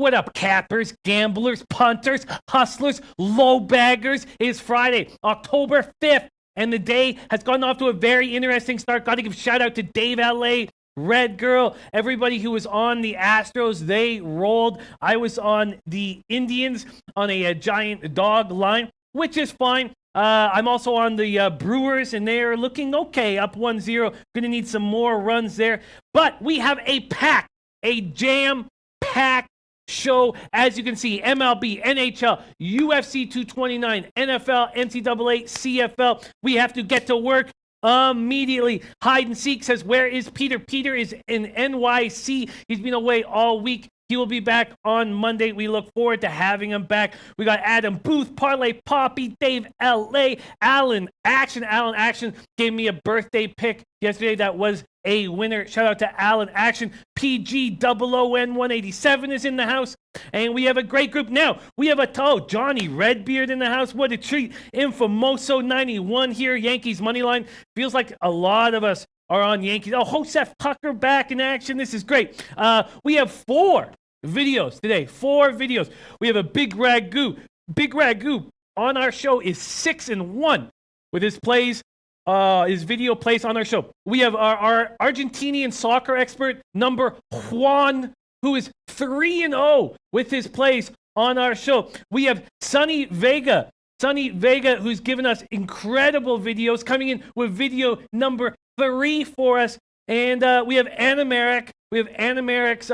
What up, cappers, gamblers, punters, hustlers, low baggers? It is Friday, October 5th, and the day has gotten off to a very interesting start. Got to give a shout out to Dave LA, Red Girl, everybody who was on the Astros. They rolled. I was on the Indians on a giant dog line, which is fine. I'm also on the Brewers, and they're looking okay, up 1-0. Going to need some more runs there. But we have a jam-packed show. As you can see, MLB, NHL, UFC 229, NFL, NCAA, CFL. We have to get to work immediately. Hide and Seek says, where is Peter? Peter is in NYC. He's been away all week. He will be back on Monday. We look forward to having him back. We got Adam Booth, Parlay Poppy, Dave LA, Alan Action. Alan Action gave me a birthday pick yesterday that was a winner. Shout out to Alan Action. PG00187 is in the house. And we have a great group now. We have Johnny Redbeard in the house. What a treat. Infamoso91 here. Yankees money line. Feels like a lot of us are on Yankees. Oh, Joseph Tucker back in action. This is great. We have 4 videos today. 4 videos. We have a Big Ragu. Big Ragu on our show is 6-1 with his plays. His video plays on our show. We have our Argentinian soccer expert, number Juan, who is 3-0 with his plays on our show. We have Sonny Vega. Sonny Vega, who's given us incredible videos, coming in with video number 3 for us. And we have Anna Merrick. We have Anna Merrick's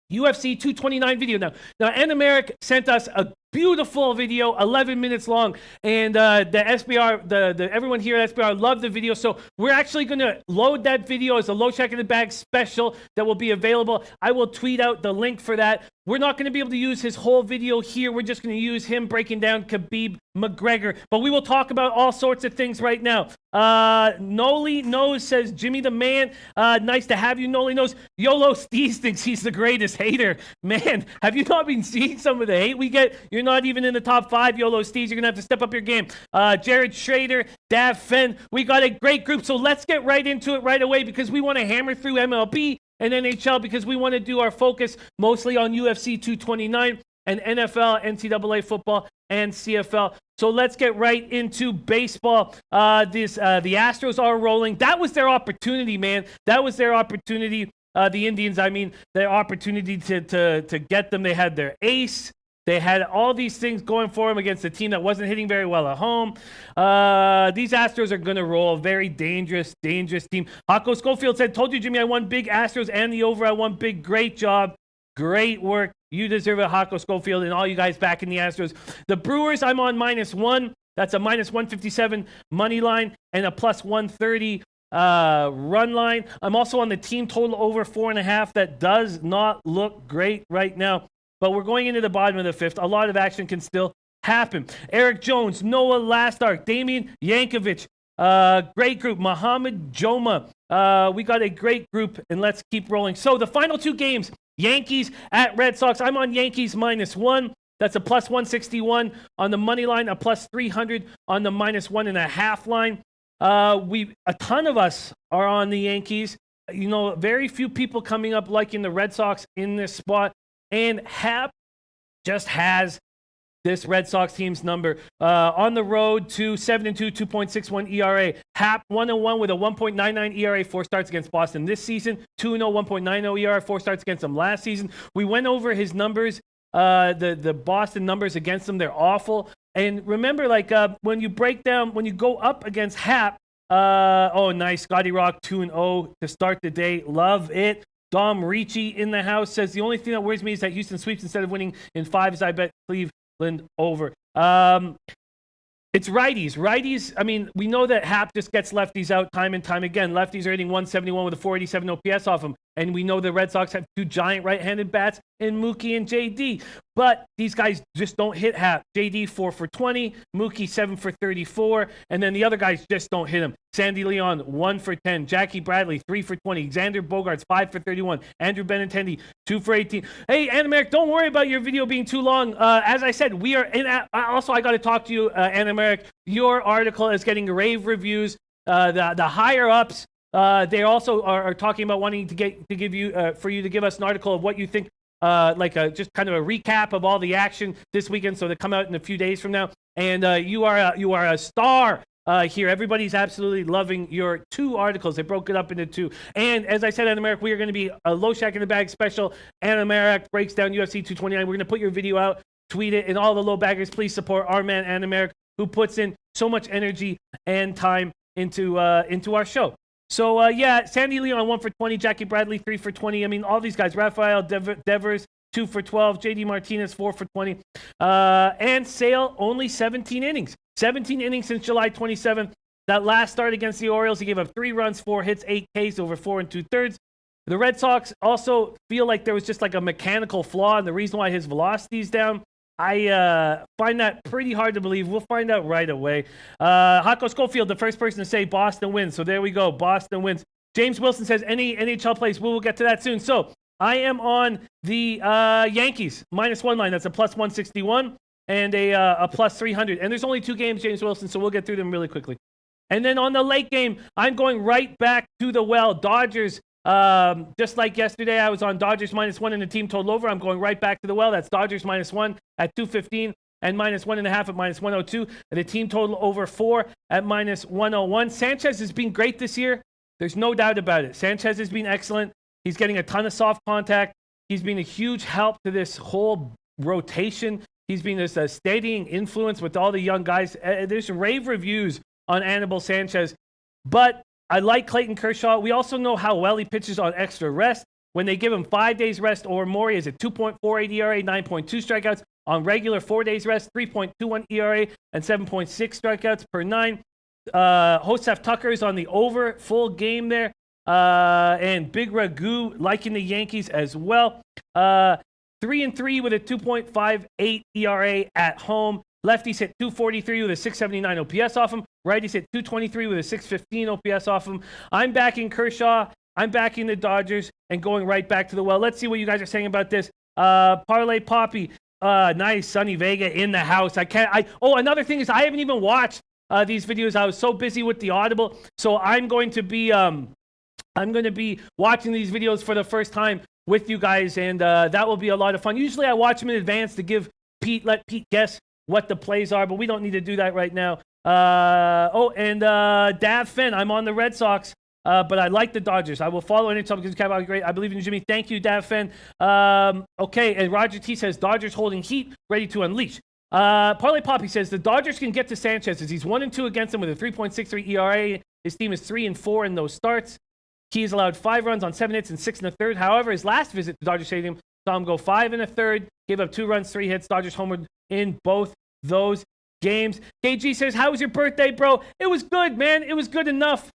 UFC 229 video now. Now, Anna Merrick sent us a beautiful video, 11 minutes long, and the SBR, the everyone here at SBR loved the video, so we're actually going to load that video as a low check in the bag special that will be available. I will tweet out the link for that. We're not going to be able to use his whole video here. We're just going to use him breaking down Khabib McGregor, but we will talk about all sorts of things right now. Noli Knows says, Jimmy the man, nice to have you. Noli Knows, YOLO Steez thinks he's the greatest hater. Man, have you not been seeing some of the hate we get? You're not even in the top 5, YOLO Steez. You're going to have to step up your game. Jared Schrader, Dav Fenn, we got a great group, so let's get right into it right away because we want to hammer through MLB and NHL because we want to do our focus mostly on UFC 229 and NFL, NCAA football, and CFL. So let's get right into baseball. The Astros are rolling. That was their opportunity, man. That was their opportunity. The Indians, I mean, their opportunity to get them. They had their ace. They had all these things going for them against a team that wasn't hitting very well at home. These Astros are going to roll. Very dangerous, dangerous team. Hako Schofield said, told you, Jimmy, I won big Astros and the over. I won big. Great job. Great work. You deserve it, Hako Schofield, and all you guys back in the Astros. The Brewers, I'm on -1. That's a -157 money line and a +130 run line. I'm also on the team total over 4.5. That does not look great right now. But we're going into the bottom of the 5th. A lot of action can still happen. Eric Jones, Noah Lastark, Damian Yankovic. Great group. Muhammad Joma. We got a great group, and let's keep rolling. So the final 2 games, Yankees at Red Sox. I'm on Yankees -1. That's a +161 on the money line, a +300 on the -1.5 line. A ton of us are on the Yankees. You know, very few people coming up liking the Red Sox in this spot. And Hap just has this Red Sox team's number. On the road to 7-2, 2.61 ERA. Hap 1-1 with a 1.99 ERA, 4 starts against Boston this season. 2-0, 1.90 ERA, 4 starts against them last season. We went over his numbers, the Boston numbers against them. They're awful. And remember, like when you go up against Hap, nice. Scotty Rock 2-0 to start the day. Love it. Dom Ricci in the house says, the only thing that worries me is that Houston sweeps instead of winning in 5, as I bet Cleveland over. It's righties. Righties, I mean, we know that Hap just gets lefties out time and time again. Lefties are hitting 171 with a 487 OPS off him. And we know the Red Sox have 2 giant right-handed bats in Mookie and JD. But these guys just don't hit Hap. JD 4 for 20, Mookie 7 for 34, and then the other guys just don't hit him. Sandy Leon 1 for 10, Jackie Bradley 3 for 20, Xander Bogaerts 5 for 31, Andrew Benintendi 2 for 18. Hey, Anna Merrick, don't worry about your video being too long. As I said, we are in. Also, I got to talk to you, Anna Merrick. Your article is getting rave reviews. The higher ups. They also are talking about wanting to give you for you to give us an article of what you think just kind of a recap of all the action this weekend. So they come out in a few days from now. And you are a star here. Everybody's absolutely loving your 2 articles. They broke it up into 2. And as I said, Anamaric, we are going to be a Low Shack in the Bag special. Anamaric breaks down UFC 229. We're going to put your video out, tweet it, and all the low baggers, please support our man Anamaric, who puts in so much energy and time into our show. So, Sandy Leon, 1 for 20. Jackie Bradley, 3 for 20. I mean, all these guys. Rafael Devers, 2 for 12. JD Martinez, 4 for 20. And Sale, only 17 innings. 17 innings since July 27th. That last start against the Orioles, he gave up 3 runs, 4 hits, 8 Ks over 4 2/3. The Red Sox also feel like there was just like a mechanical flaw, and the reason why his velocity is down. I find that pretty hard to believe. We'll find out right away. Hako Schofield, the first person to say Boston wins. So there we go. Boston wins. James Wilson says any NHL plays. We will get to that soon. So I am on the Yankees -1 line. That's a +161 and a +300. And there's only 2 games, James Wilson, so we'll get through them really quickly. And then on the late game, I'm going right back to the well. Dodgers, just like yesterday, I was on Dodgers -1 and the team total over. I'm going right back to the well. That's Dodgers -1 at 215 and -1.5 at -102. And the team total over 4 at -101. Sanchez has been great this year. There's no doubt about it. Sanchez has been excellent. He's getting a ton of soft contact. He's been a huge help to this whole rotation. He's been this steadying influence with all the young guys. There's rave reviews on Anibal Sanchez. But I like Clayton Kershaw. We also know how well he pitches on extra rest. When they give him 5 days rest or more, he has a 2.48 ERA, 9.2 strikeouts. On regular 4 days rest, 3.21 ERA and 7.6 strikeouts per 9. Joseph Tucker is on the over full game there. And Big Ragu liking the Yankees as well. 3-3 with a 2.58 ERA at home. Lefties hit 243 with a 679 OPS off him. Righties hit 223 with a 615 OPS off him. I'm backing Kershaw. I'm backing the Dodgers and going right back to the well. Let's see what you guys are saying about this. Parlay Poppy. Nice. Sonny Vega in the house. Another thing is I haven't even watched these videos. I was so busy with the Audible. So I'm going to be watching these videos for the first time with you guys, and that will be a lot of fun. Usually I watch them in advance to let Pete guess what the plays are, but we don't need to do that right now. Dav Finn, I'm on the Red Sox, but I like the Dodgers. I will follow NHL because it's great. I believe in Jimmy. Thank you, Dav Finn. Okay, and Roger T says Dodgers holding heat, ready to unleash. Parlay Poppy says the Dodgers can get to Sanchez as he's 1-2 against him with a 3.63 ERA. His team is 3-4 in those starts. He has allowed 5 runs on 7 hits and 6 1/3. However, his last visit to Dodger Stadium saw him go 5 1/3, gave up 2 runs, 3 hits. Dodgers homered in both those games. KG says, how was your birthday, bro? It was good, man. It was good enough.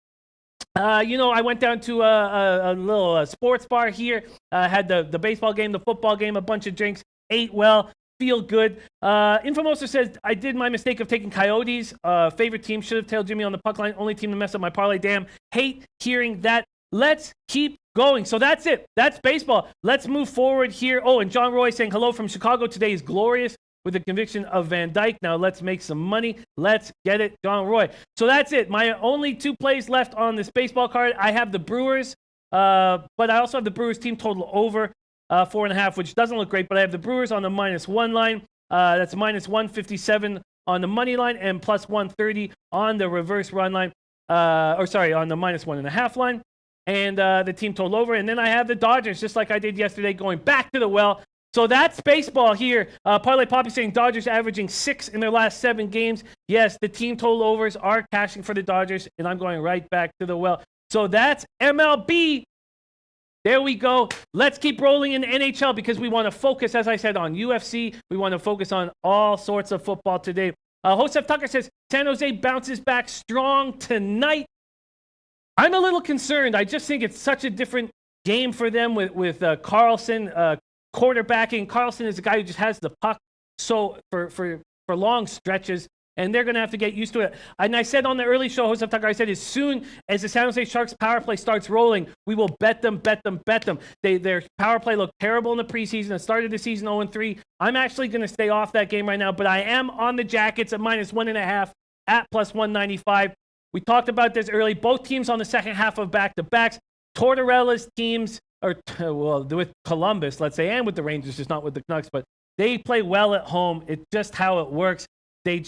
I went down to a little sports bar here, had the baseball game, the football game, a bunch of drinks, ate well, feel good. Infomosa says, I did my mistake of taking Coyotes. Favorite team, should have tailed Jimmy on the puck line. Only team to mess up my parlay. Damn, hate hearing that. Let's keep going. So that's it. That's baseball. Let's move forward here. Oh, and John Roy saying hello from Chicago. Today is glorious with the conviction of Van Dyke. Now let's make some money. Let's get it, John Roy. So that's it. My only 2 plays left on this baseball card. I have the Brewers, but I also have the Brewers team total over 4.5, which doesn't look great, but I have the Brewers on the -1 line. That's -157 on the money line and +130 on the reverse run line. On the -1.5 line. And the team total over. And then I have the Dodgers, just like I did yesterday, going back to the well. So that's baseball here. Parlay Poppy saying Dodgers averaging 6 in their last 7 games. Yes, the team total overs are cashing for the Dodgers, and I'm going right back to the well. So that's MLB. There we go. Let's keep rolling in the NHL because we want to focus, as I said, on UFC. We want to focus on all sorts of football today. Joseph Tucker says San Jose bounces back strong tonight. I'm a little concerned. I just think it's such a different game for them with Carlson quarterbacking. Carlson is a guy who just has the puck so for long stretches, and they're going to have to get used to it. And I said on the early show, Joseph Tucker, I said as soon as the San Jose Sharks power play starts rolling, we will bet them. Their power play looked terrible in the preseason. It started the season 0-3. I'm actually going to stay off that game right now, but I am on the Jackets at -1.5 at +195. We talked about this early. Both teams on the second half of back-to-backs. Tortorella's teams well, with Columbus, let's say, and with the Rangers, just not with the Canucks, but they play well at home. It's just how it works. They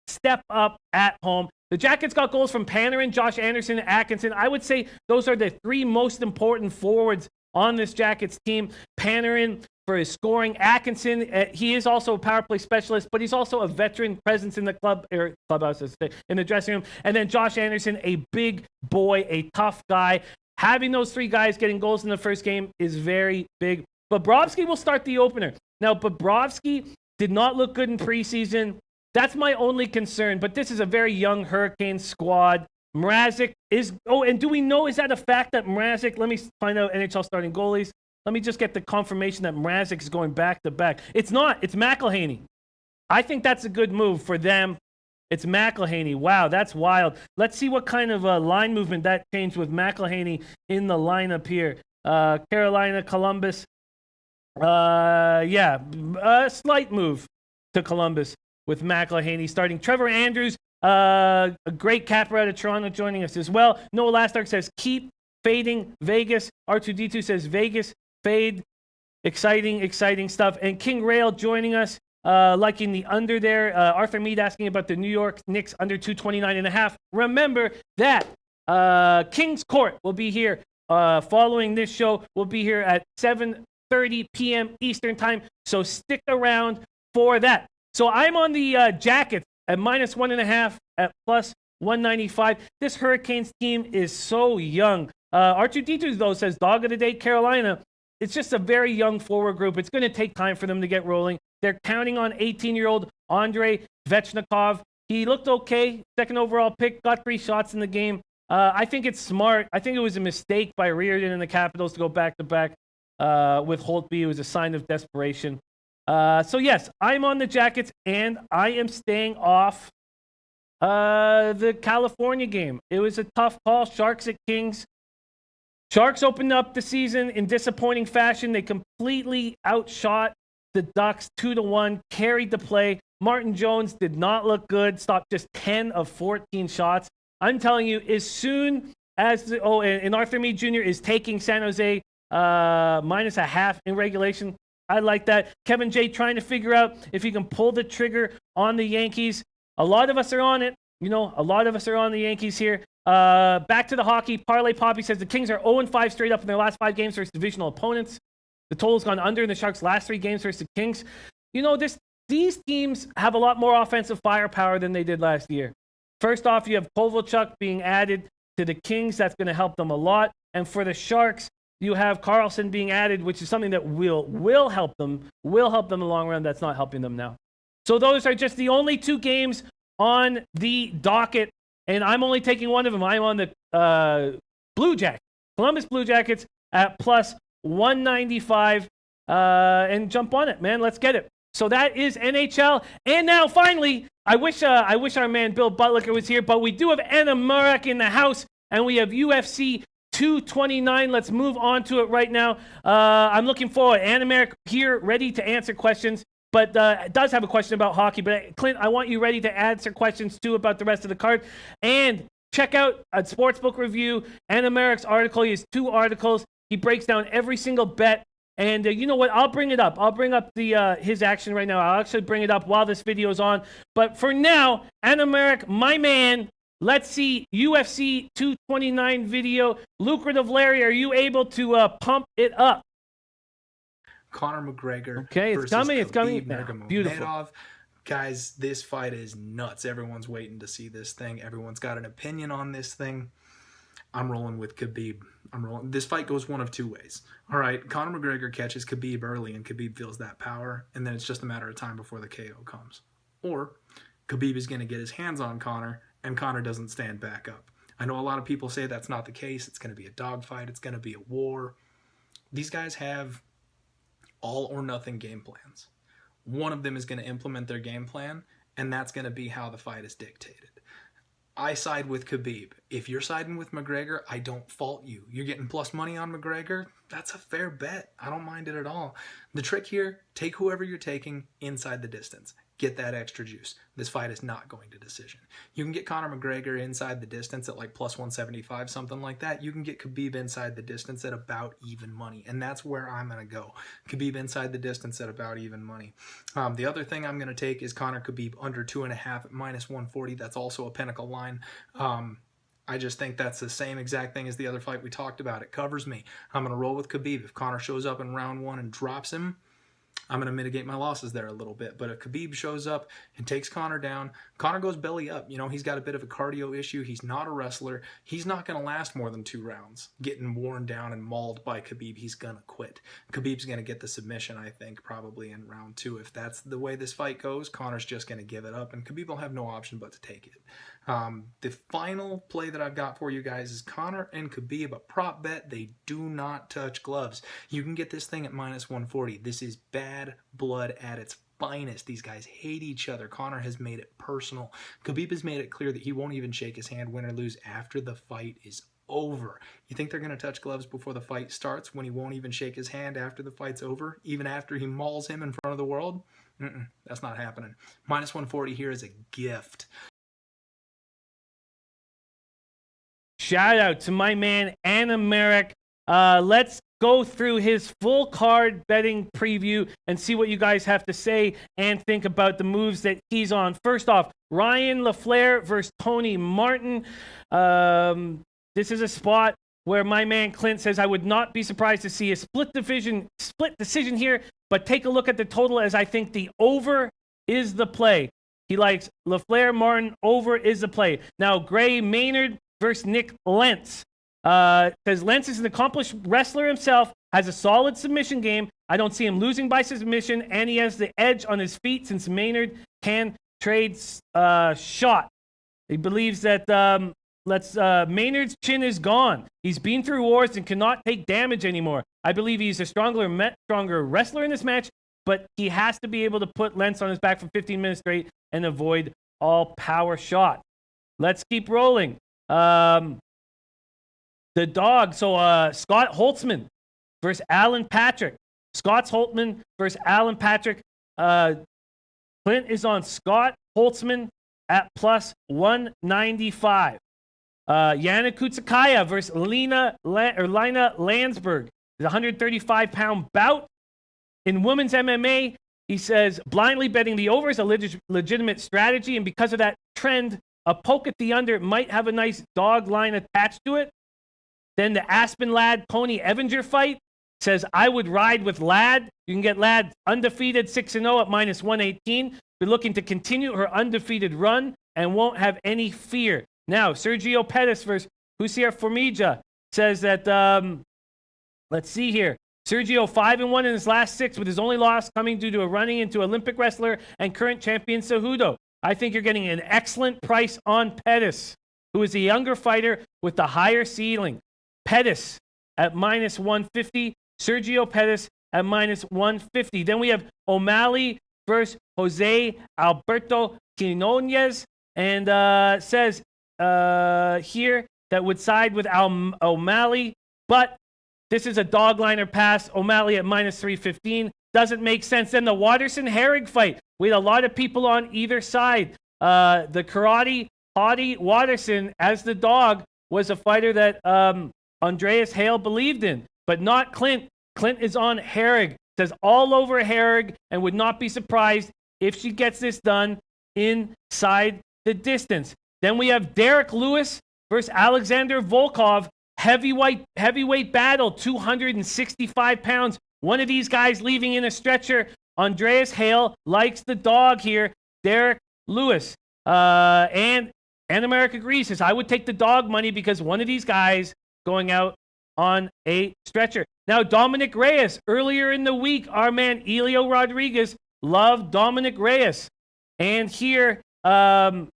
step up at home. The Jackets got goals from Panarin, Josh Anderson, and Atkinson. I would say those are the three most important forwards on this Jackets team. Panarin for his scoring. Atkinson, he is also a power play specialist, but he's also a veteran presence in the clubhouse, in the dressing room. And then Josh Anderson, a big boy, a tough guy. Having those three guys getting goals in the first game is very big. Bobrovsky will start the opener. Now, Bobrovsky did not look good in preseason. That's my only concern, but this is a very young Hurricane squad. Mrazek is... Oh, and do we know, is that a fact that Mrazek... Let me find out NHL starting goalies. Let me just get the confirmation that Mrazek is going back-to-back. It's not. It's McElhaney. I think that's a good move for them. It's McElhaney. Wow, that's wild. Let's see what kind of line movement that changed with McElhaney in the lineup here. Carolina, Columbus. A slight move to Columbus with McElhaney starting. Trevor Andrews, a great capper out of Toronto, joining us as well. Noah Lastark says, keep fading Vegas. R2D2 says, Vegas, fade. Exciting stuff. And King Rail joining us, liking the under there. Arthur Mead asking about the New York Knicks under 229.5. Remember that King's Court will be here following this show. We'll be here at 7:30 p.m. Eastern time. So stick around for that. So I'm on the Jackets at -1.5 at plus 195. This Hurricanes team is so young. R2D2 though says dog of the day Carolina. It's just a very young forward group. It's going to take time for them to get rolling. They're counting on 18-year-old Andrei Svechnikov. He looked okay. Second overall pick, got 3 shots in the game. I think it's smart. I think it was a mistake by Reardon and the Capitals to go back-to-back with Holtby. It was a sign of desperation. So yes, I'm on the Jackets, and I am staying off the California game. It was a tough call. Sharks at Kings. Sharks opened up the season in disappointing fashion. They completely outshot the Ducks 2-1, carried the play. Martin Jones did not look good, stopped just 10 of 14 shots. I'm telling you, as soon as and Arthur Mead Jr. is taking San Jose -0.5 in regulation. I like that. Kevin J trying to figure out if he can pull the trigger on the Yankees. A lot of us are on it. You know, a lot of us are on the Yankees here. Back to the hockey. Parlay Poppy says the Kings are 0-5 straight up in their last 5 games versus divisional opponents. The total's gone under in the Sharks' last 3 games versus the Kings. You know, these teams have a lot more offensive firepower than they did last year. First off, you have Kovalchuk being added to the Kings. That's going to help them a lot. And for the Sharks, you have Carlson being added, which is something that will help them. Will help them in the long run. That's not helping them now. So those are just the only 2 games on the docket. And I'm only taking one of them. I'm on the Blue Jackets, Columbus Blue Jackets at plus 195. And jump on it, man. Let's get it. So that is NHL. And now, finally, I wish our man Bill Butlicker was here, but we do have Anna Murak in the house, and we have UFC 229. Let's move on to it right now. I'm looking forward. Anna Murak here, ready to answer questions, but does have a question about hockey. But Clint, I want you ready to answer questions too about the rest of the card. And check out a Sportsbook review. Anna Murak's article. He has 2 articles. He breaks down every single bet. And you know what? I'll bring it up. I'll bring up his action right now. I'll actually bring it up while this video is on. But for now, Anna Murak, my man, let's see UFC 229 video. Lucrative Larry, are you able to pump it up? Conor McGregor. Okay, it's coming. It's coming. Beautiful. Guys, this fight is nuts. Everyone's waiting to see this thing. Everyone's got an opinion on this thing. I'm rolling with Khabib. This fight goes one of 2 ways. All right, Conor McGregor catches Khabib early, and Khabib feels that power, and then it's just a matter of time before the KO comes. Or Khabib is going to get his hands on Conor, and Conor doesn't stand back up. I know a lot of people say that's not the case. It's going to be a dogfight. It's going to be a war. These guys have all or nothing game plans. One of them is going to implement their game plan, and that's going to be how the fight is dictated. I side with Khabib. If you're siding with McGregor, I don't fault you. You're getting plus money on McGregor. That's a fair bet. I don't mind it at all. The trick here, take whoever you're taking inside the distance. get that extra juice. This fight is not going to decision. You can get Conor McGregor inside the distance at like plus 175, something like that. You can get Khabib inside the distance at about even money, and that's where I'm going to go. Khabib inside the distance at about even money. The other thing I'm going to take is Conor Khabib under 2.5 at minus 140. That's also a Pinnacle line. I just think that's the same exact thing as the other fight we talked about. It covers me. I'm going to roll with Khabib. If Conor shows up in round 1 and drops him, I'm going to mitigate my losses there a little bit. But if Khabib shows up and takes Conor down, Conor goes belly up. You know, he's got a bit of a cardio issue. He's not a wrestler. He's not going to last more than 2 rounds. Getting worn down and mauled by Khabib, he's going to quit. Khabib's going to get the submission, I think, probably in round 2. If that's the way this fight goes, Conor's just going to give it up, and Khabib will have no option but to take it. The final play that I've got for you guys is Conor and Khabib, a prop bet. They do not touch gloves. You can get this thing at minus 140. This is bad blood at its finest. These guys hate each other. Conor has made it personal. Khabib has made it clear that he won't even shake his hand, win or lose, after the fight is over. You think they're going to touch gloves before the fight starts, when he won't even shake his hand after the fight's over, even after he mauls him in front of the world? That's not happening. Minus 140 here is a gift. Shout out to my man, Anna Merrick. Let's go through his full card betting preview and see what you guys have to say and think about the moves that he's on. First off, Ryan LaFleur versus Tony Martin. This is a spot where my man Clint says, I would not be surprised to see a split decision here, but take a look at the total, as I think the over is the play. He likes LaFleur, Martin, over is the play. Now, Gray Maynard versus Nick Lentz. Says Lentz is an accomplished wrestler himself, has a solid submission game. I don't see him losing by submission, and he has the edge on his feet since Maynard can trade shot. He believes that Maynard's chin is gone. He's been through wars and cannot take damage anymore. I believe he's a stronger wrestler in this match, but he has to be able to put Lentz on his back for 15 minutes straight and avoid all power shot. Let's keep rolling. The dog, so Scott Holtzman versus Alan Patrick. Scott Holtzman versus Alan Patrick. Clint is on Scott Holtzman at plus 195. Yana Kutsukaya versus Lina Landsberg. It's a 135-pound bout. In women's MMA, he says blindly betting the over is a legitimate strategy, and because of that trend, a poke at the under might have a nice dog line attached to it. Then the Aspen Ladd Tony Evinger fight says I would ride with Ladd. You can get Ladd undefeated 6-0 at minus 118. Be looking to continue her undefeated run and won't have any fear. Now, Sergio Pettis versus Husier Formija says that, let's see here. Sergio 5-1 in his last 6, with his only loss coming due to a running into Olympic wrestler and current champion Cejudo. I think you're getting an excellent price on Pettis, who is a younger fighter with the higher ceiling. Pettis at minus 150. Sergio Pettis at minus 150. Then we have O'Malley versus Jose Alberto Quinones, and says here that would side with O'Malley, but this is a dog liner pass. O'Malley at minus 315. Doesn't make sense. Then the Waterson-Herrig fight. We had a lot of people on either side. The karate hottie Waterson, as the dog, was a fighter that Andreas Hale believed in, but not Clint. Clint is on Herrig. Says all over Herrig and would not be surprised if she gets this done inside the distance. Then we have Derek Lewis versus Alexander Volkov. Heavyweight battle, 265 pounds. One of these guys leaving in a stretcher. Andreas Hale likes the dog here. Derek Lewis. And America agrees. Says, I would take the dog money because one of these guys going out on a stretcher. Now, Dominic Reyes. Earlier in the week, our man Elio Rodriguez loved Dominic Reyes. And here, Anna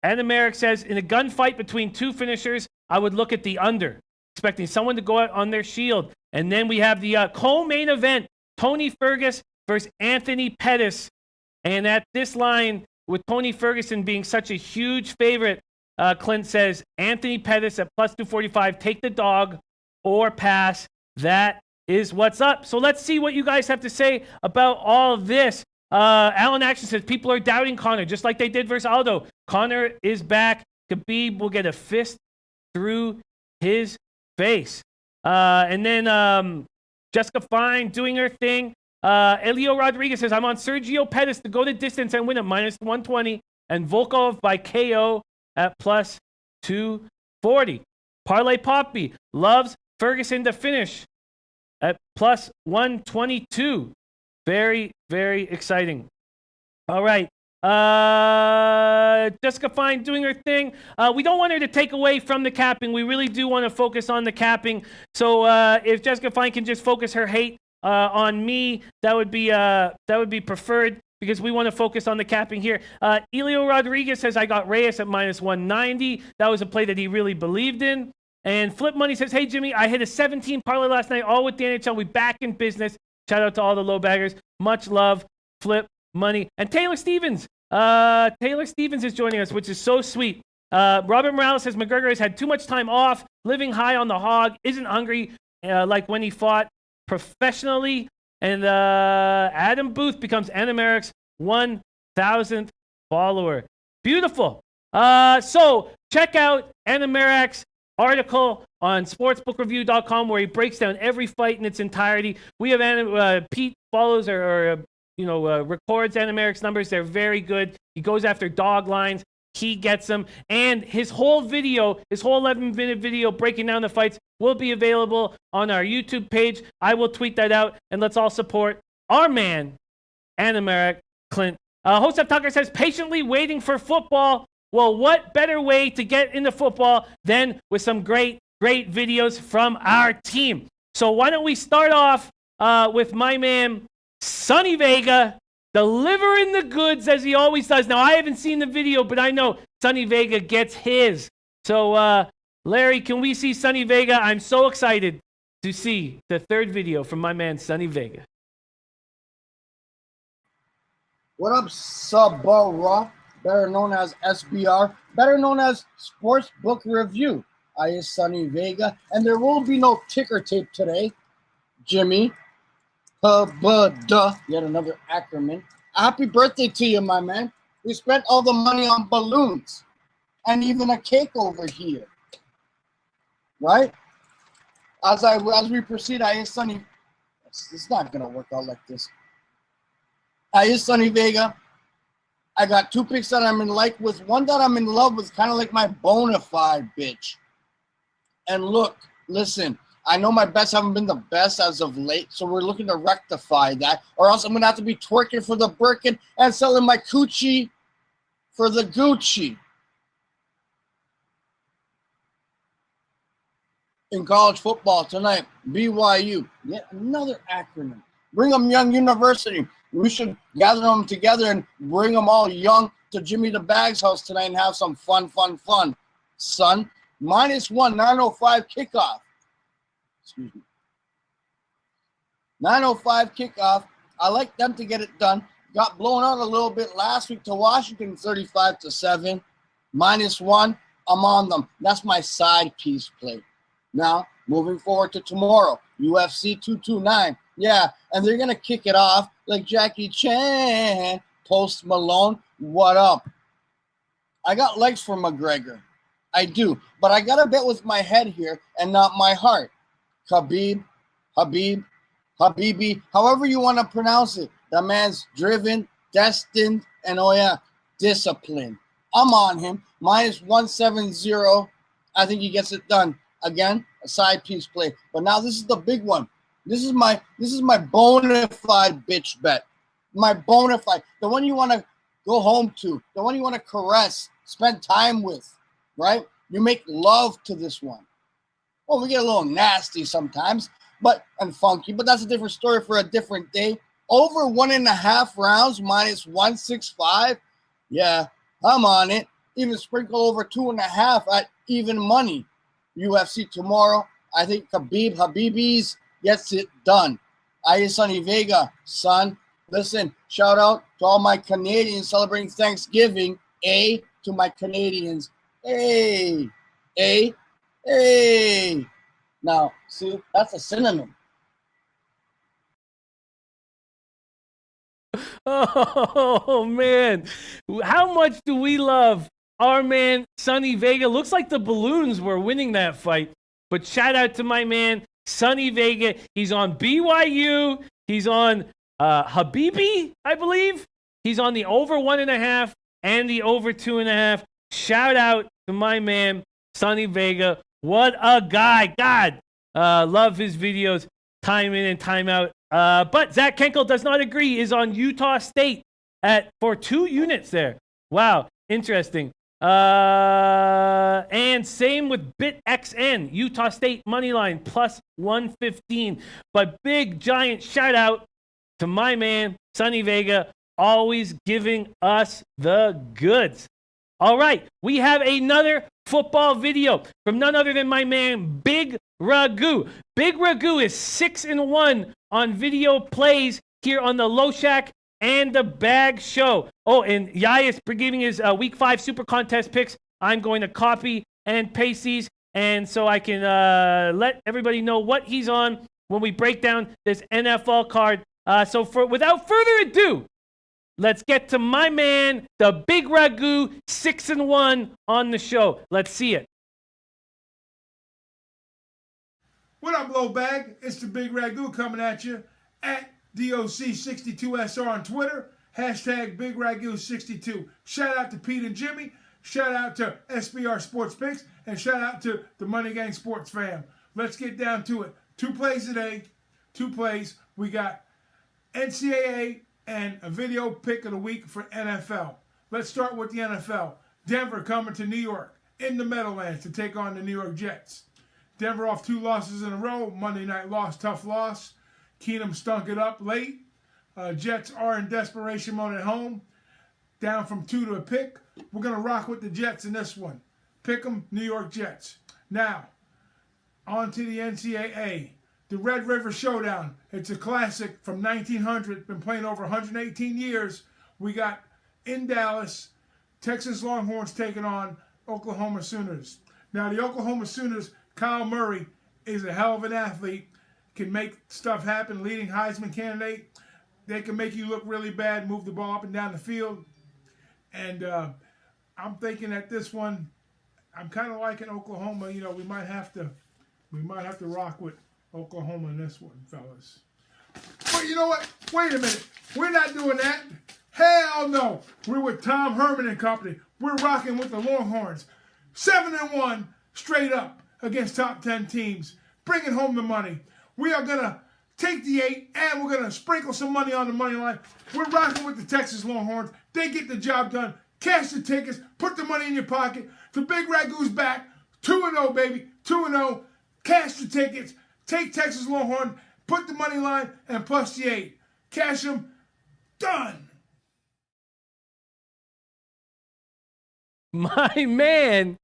Merrick says, in a gunfight between two finishers, I would look at the under, expecting someone to go out on their shield. And then we have the co-main event, Tony Ferguson versus Anthony Pettis. And at this line, with Tony Ferguson being such a huge favorite, Clint says, Anthony Pettis at plus 245, take the dog or pass. That is what's up. So let's see what you guys have to say about all of this. Alan Action says people are doubting Connor just like they did versus Aldo. Connor is back. Khabib will get a fist through his face. And then Jessica Fine doing her thing. Elio Rodriguez says, I'm on Sergio Pettis to go the distance and win at -120. And Volkov by KO at +240. Parlay Poppy loves Ferguson to finish at +122. Very, very exciting. All right. Jessica Fine doing her thing. We don't want her to take away from the capping. We really do want to focus on the capping. So if Jessica Fine can just focus her hate on me, that would be preferred, because we want to focus on the capping here. Elio Rodriguez says, I got Reyes at -190. That was a play that he really believed in. And Flip Money says, hey, Jimmy, I hit a 17 parlay last night, all with the NHL. We back in business. Shout out to all the low baggers. Much love, Flip Money. And Taylor Stevens. Taylor Stevens is joining us, which is so sweet. Robert Morales says, McGregor has had too much time off, living high on the hog, isn't hungry like when he fought professionally. And Adam Booth becomes Anna Merrick's 1,000th follower. Beautiful. So check out Anna Merrick's article on sportsbookreview.com where he breaks down every fight in its entirety. We have Pete follows or records Anna Merrick's numbers. They're very good. He goes after dog lines. He gets them. And his whole 11-minute video breaking down the fights will be available on our YouTube page. I will tweet that out, and let's all support our man, Anna Merrick Clint. Hosef Tucker says, patiently waiting for football. Well, what better way to get into football than with some great videos from our team? So why don't we start off with my man, Sonny Vega, delivering the goods as he always does. Now, I haven't seen the video, but I know Sonny Vega gets his. So, Larry, can we see Sonny Vega? I'm so excited to see the third video from my man, Sonny Vega. What up, Sabara? Better known as SBR, better known as Sportsbook Review. I is Sonny Vega, and there will be no ticker tape today. Jimmy, yet another acronym. Happy birthday to you, my man. We spent all the money on balloons and even a cake over here, right? As we proceed, I is Sonny. It's not gonna work out like this. I is Sonny Vega. I got two picks that I'm in like with. One that I'm in love with, kind of like my bona fide bitch. And look, listen, I know my bets haven't been the best as of late, so we're looking to rectify that, or else I'm going to have to be twerking for the Birkin and selling my coochie for the Gucci. In college football tonight, BYU, yet another acronym. Brigham Young University. We should gather them together and bring them all young to Jimmy the Bag's house tonight and have some fun, son. -1, 9:05 kickoff. Excuse me. 9:05 kickoff. I like them to get it done. Got blown out a little bit last week to Washington, 35-7. -1. I'm on them. That's my side piece play. Now, moving forward to tomorrow, UFC 229. Yeah, and they're going to kick it off like Jackie Chan, Post Malone. What up? I got legs for McGregor. I do. But I got to bet with my head here and not my heart. Habib, Habibi, however you want to pronounce it. That man's driven, destined, and disciplined. I'm on him. -170. I think he gets it done. Again, a side piece play. But now this is the big one. This is my bona fide bitch bet. My bona fide. The one you want to go home to. The one you want to caress, spend time with, right? You make love to this one. Well, we get a little nasty sometimes, and funky, but that's a different story for a different day. Over 1.5 rounds, -165. Yeah, I'm on it. Even sprinkle over 2.5 at even money. UFC tomorrow. I think Habibis gets it done. I is Sonny Vega, son. Listen, shout out to all my Canadians celebrating Thanksgiving. To my Canadians. Hey. Now, see, that's a synonym. Oh, man. How much do we love our man, Sonny Vega? Looks like the Balloons were winning that fight. But shout out to my man, Sonny Vega. He's on BYU. He's on Habibi, I believe. He's on the over 1.5 and the over 2.5. Shout out to my man, Sonny Vega. What a guy. God, love his videos time in and time out. But Zach Kenkel does not agree, is on Utah State for 2 units there. Wow, interesting. And same with BitXN, Utah State moneyline plus 115. But big giant shout out to my man, Sonny Vega, always giving us the goods. All right, we have another football video from none other than my man, Big Ragu. Big Ragu is 6-1 on video plays here on the Loshak and the Bag Show. Oh, and Yais giving his Week 5 Super Contest picks. I'm going to copy and paste these, and so I can let everybody know what he's on when we break down this NFL card. So without further ado, let's get to my man, the Big Ragu, 6-1 on the show. Let's see it. What up, Low Bag? It's the Big Ragu coming at you at DOC62SR on Twitter, hashtag Big Ragu62. Shout out to Pete and Jimmy, shout out to SBR Sports Picks, and shout out to the Money Gang Sports fam. Let's get down to it. 2 plays today, 2 plays. We got NCAA and a video pick of the week for NFL. Let's start with the NFL. Denver coming to New York in the Meadowlands to take on the New York Jets. Denver off 2 losses in a row. Monday night loss, tough loss. Keenum stunk it up late. Jets are in desperation mode at home. Down from 2 to a pick. We're going to rock with the Jets in this one. Pick 'em, New York Jets. Now, on to the NCAA. The Red River Showdown. It's a classic from 1900. Been playing over 118 years. We got in Dallas, Texas Longhorns taking on Oklahoma Sooners. Now, the Oklahoma Sooners, Kyle Murray is a hell of an athlete. Can make stuff happen. Leading Heisman candidate. They can make you look really bad. Move the ball up and down the field. And I'm thinking that this one, I'm kind of liking Oklahoma. You know, we might have to rock with Oklahoma in this one, fellas. But you know what? Wait a minute. We're not doing that. Hell no. We're with Tom Herman and company. We're rocking with the Longhorns. 7-1 straight up against top 10 teams. Bringing home the money. We are going to take the 8 and we're going to sprinkle some money on the money line. We're rocking with the Texas Longhorns. They get the job done. Cash the tickets. Put the money in your pocket. The Big Ragu's back. 2-0, baby. 2-0. Cash the tickets. Take Texas Longhorn. Put the money line and plus the 8. Cash them. Done. My man,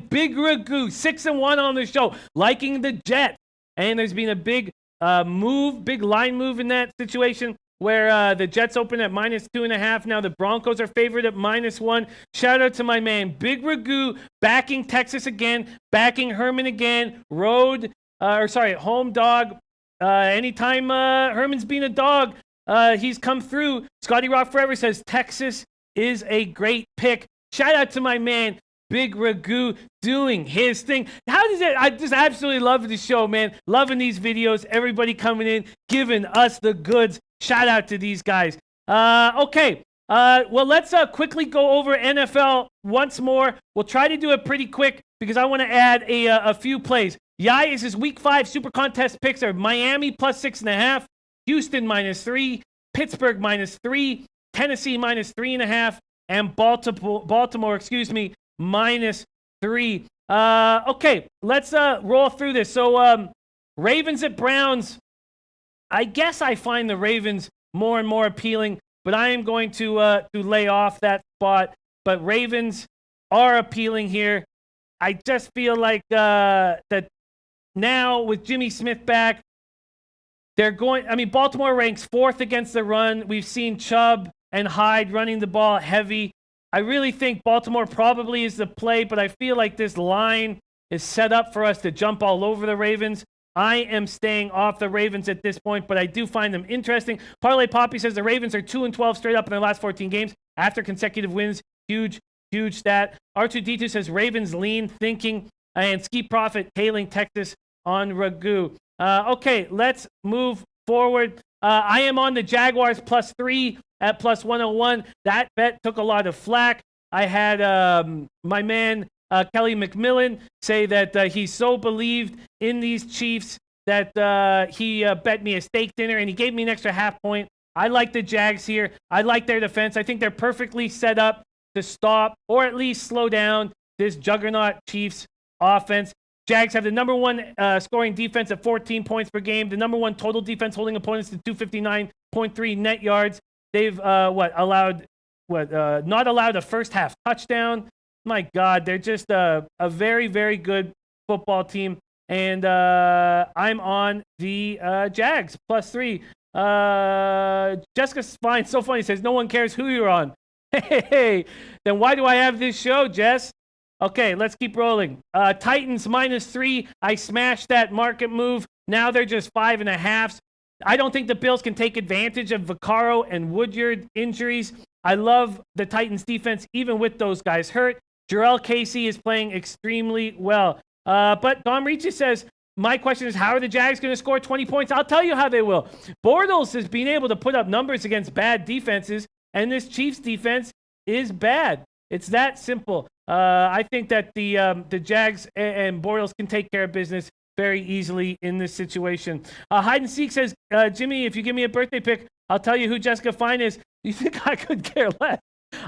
Big Ragu, 6-1 on the show, liking the Jets. And there's been a big big line move in that situation where the Jets open at -2.5. Now the Broncos are favored at -1. Shout out to my man, Big Ragu, backing Texas again, backing Herman again, home dog. Anytime Herman's been a dog, he's come through. Scotty Rock Forever says Texas is a great pick. Shout out to my man, Big Ragu, doing his thing. I just absolutely love the show, man. Loving these videos. Everybody coming in, giving us the goods. Shout out to these guys. Okay. Well, let's quickly go over NFL once more. We'll try to do it pretty quick because I want to add a few plays. Yais' Week 5 Super Contest picks are Miami plus 6.5, Houston -3, Pittsburgh -3, Tennessee -3.5, and Baltimore, -3. Okay, let's roll through this. So, Ravens at Browns. I guess I find the Ravens more and more appealing, but I am going to lay off that spot. But Ravens are appealing here. I just feel like that now with Jimmy Smith back, Baltimore ranks 4th against the run. We've seen Chubb and Hyde running the ball heavy. I really think Baltimore probably is the play, but I feel like this line is set up for us to jump all over the Ravens. I am staying off the Ravens at this point, but I do find them interesting. Parlay Poppy says the Ravens are 2-12 straight up in their last 14 games after consecutive wins. Huge stat. R2D2 says Ravens lean thinking, and Ski Profit tailing Texas on Ragu. Okay, let's move forward. I am on the Jaguars +3 at +101. That bet took a lot of flack. I had my man Kelly McMillan say that he so believed in these Chiefs that he bet me a steak dinner, and he gave me an extra half point. I like the Jags here. I like their defense. I think they're perfectly set up to stop or at least slow down this juggernaut Chiefs offense. Jags have the number one scoring defense at 14 points per game, the number one total defense holding opponents to 259.3 net yards. They've not allowed a first half touchdown. My God, they're just a very, very good football team. And I'm on the Jags +3. Jessica Spine, so funny, says no one cares who you're on. Hey, then why do I have this show, Jess? Okay, let's keep rolling. Titans -3. I smashed that market move. Now they're just 5.5. I don't think the Bills can take advantage of Vaccaro and Woodyard injuries. I love the Titans defense, even with those guys hurt. Jarrell Casey is playing extremely well. But Don Ricci says, my question is, how are the Jags going to score 20 points? I'll tell you how they will. Bortles has been able to put up numbers against bad defenses, and this Chiefs defense is bad. It's that simple. I think that the Jags and Bortles can take care of business very easily in this situation. Hide and Seek says, Jimmy, if you give me a birthday pick, I'll tell you who Jessica Fine is. You think I could care less?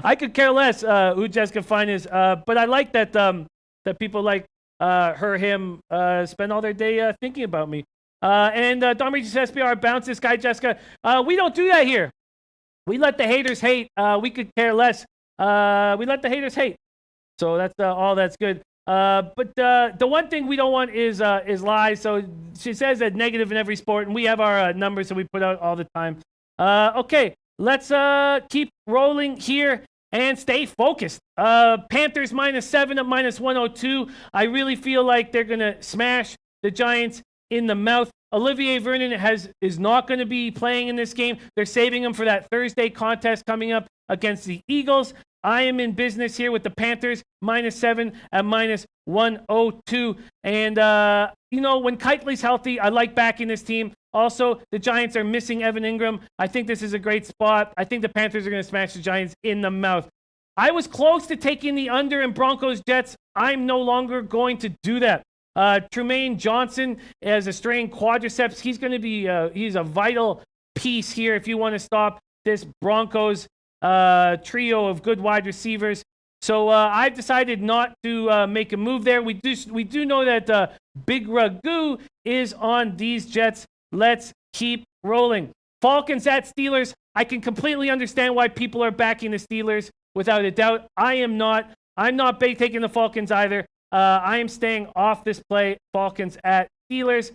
I could care less who Jessica Fine is. But I like that that people like him spend all their day thinking about me. And Don Regis SPR, bounce this guy, Jessica. We don't do that here. We let the haters hate. We could care less. We let the haters hate. So that's all that's good. But the one thing we don't want is lies. So she says that negative in every sport, and we have our numbers that we put out all the time. Okay, let's keep rolling here and stay focused. Panthers -7 at -102. I really feel like they're gonna smash the Giants in the mouth. Olivier Vernon is not going to be playing in this game. They're saving him for that Thursday contest coming up against the Eagles. I am in business here with the Panthers -7 at -102. And, when Kitely's healthy, I like backing this team. Also, the Giants are missing Evan Ingram. I think this is a great spot. I think the Panthers are going to smash the Giants in the mouth. I was close to taking the under in Broncos-Jets. I'm no longer going to do that. Trumaine Johnson has a strained quadriceps. He's going to be he's a vital piece here if you want to stop this Broncos trio of good wide receivers. So I've decided not to make a move there. We do know that Big Ragu is on these Jets. Let's keep rolling. Falcons at Steelers. I can completely understand why people are backing the Steelers without a doubt. I am not. I'm not taking the Falcons either. I am staying off this play, Falcons at Steelers.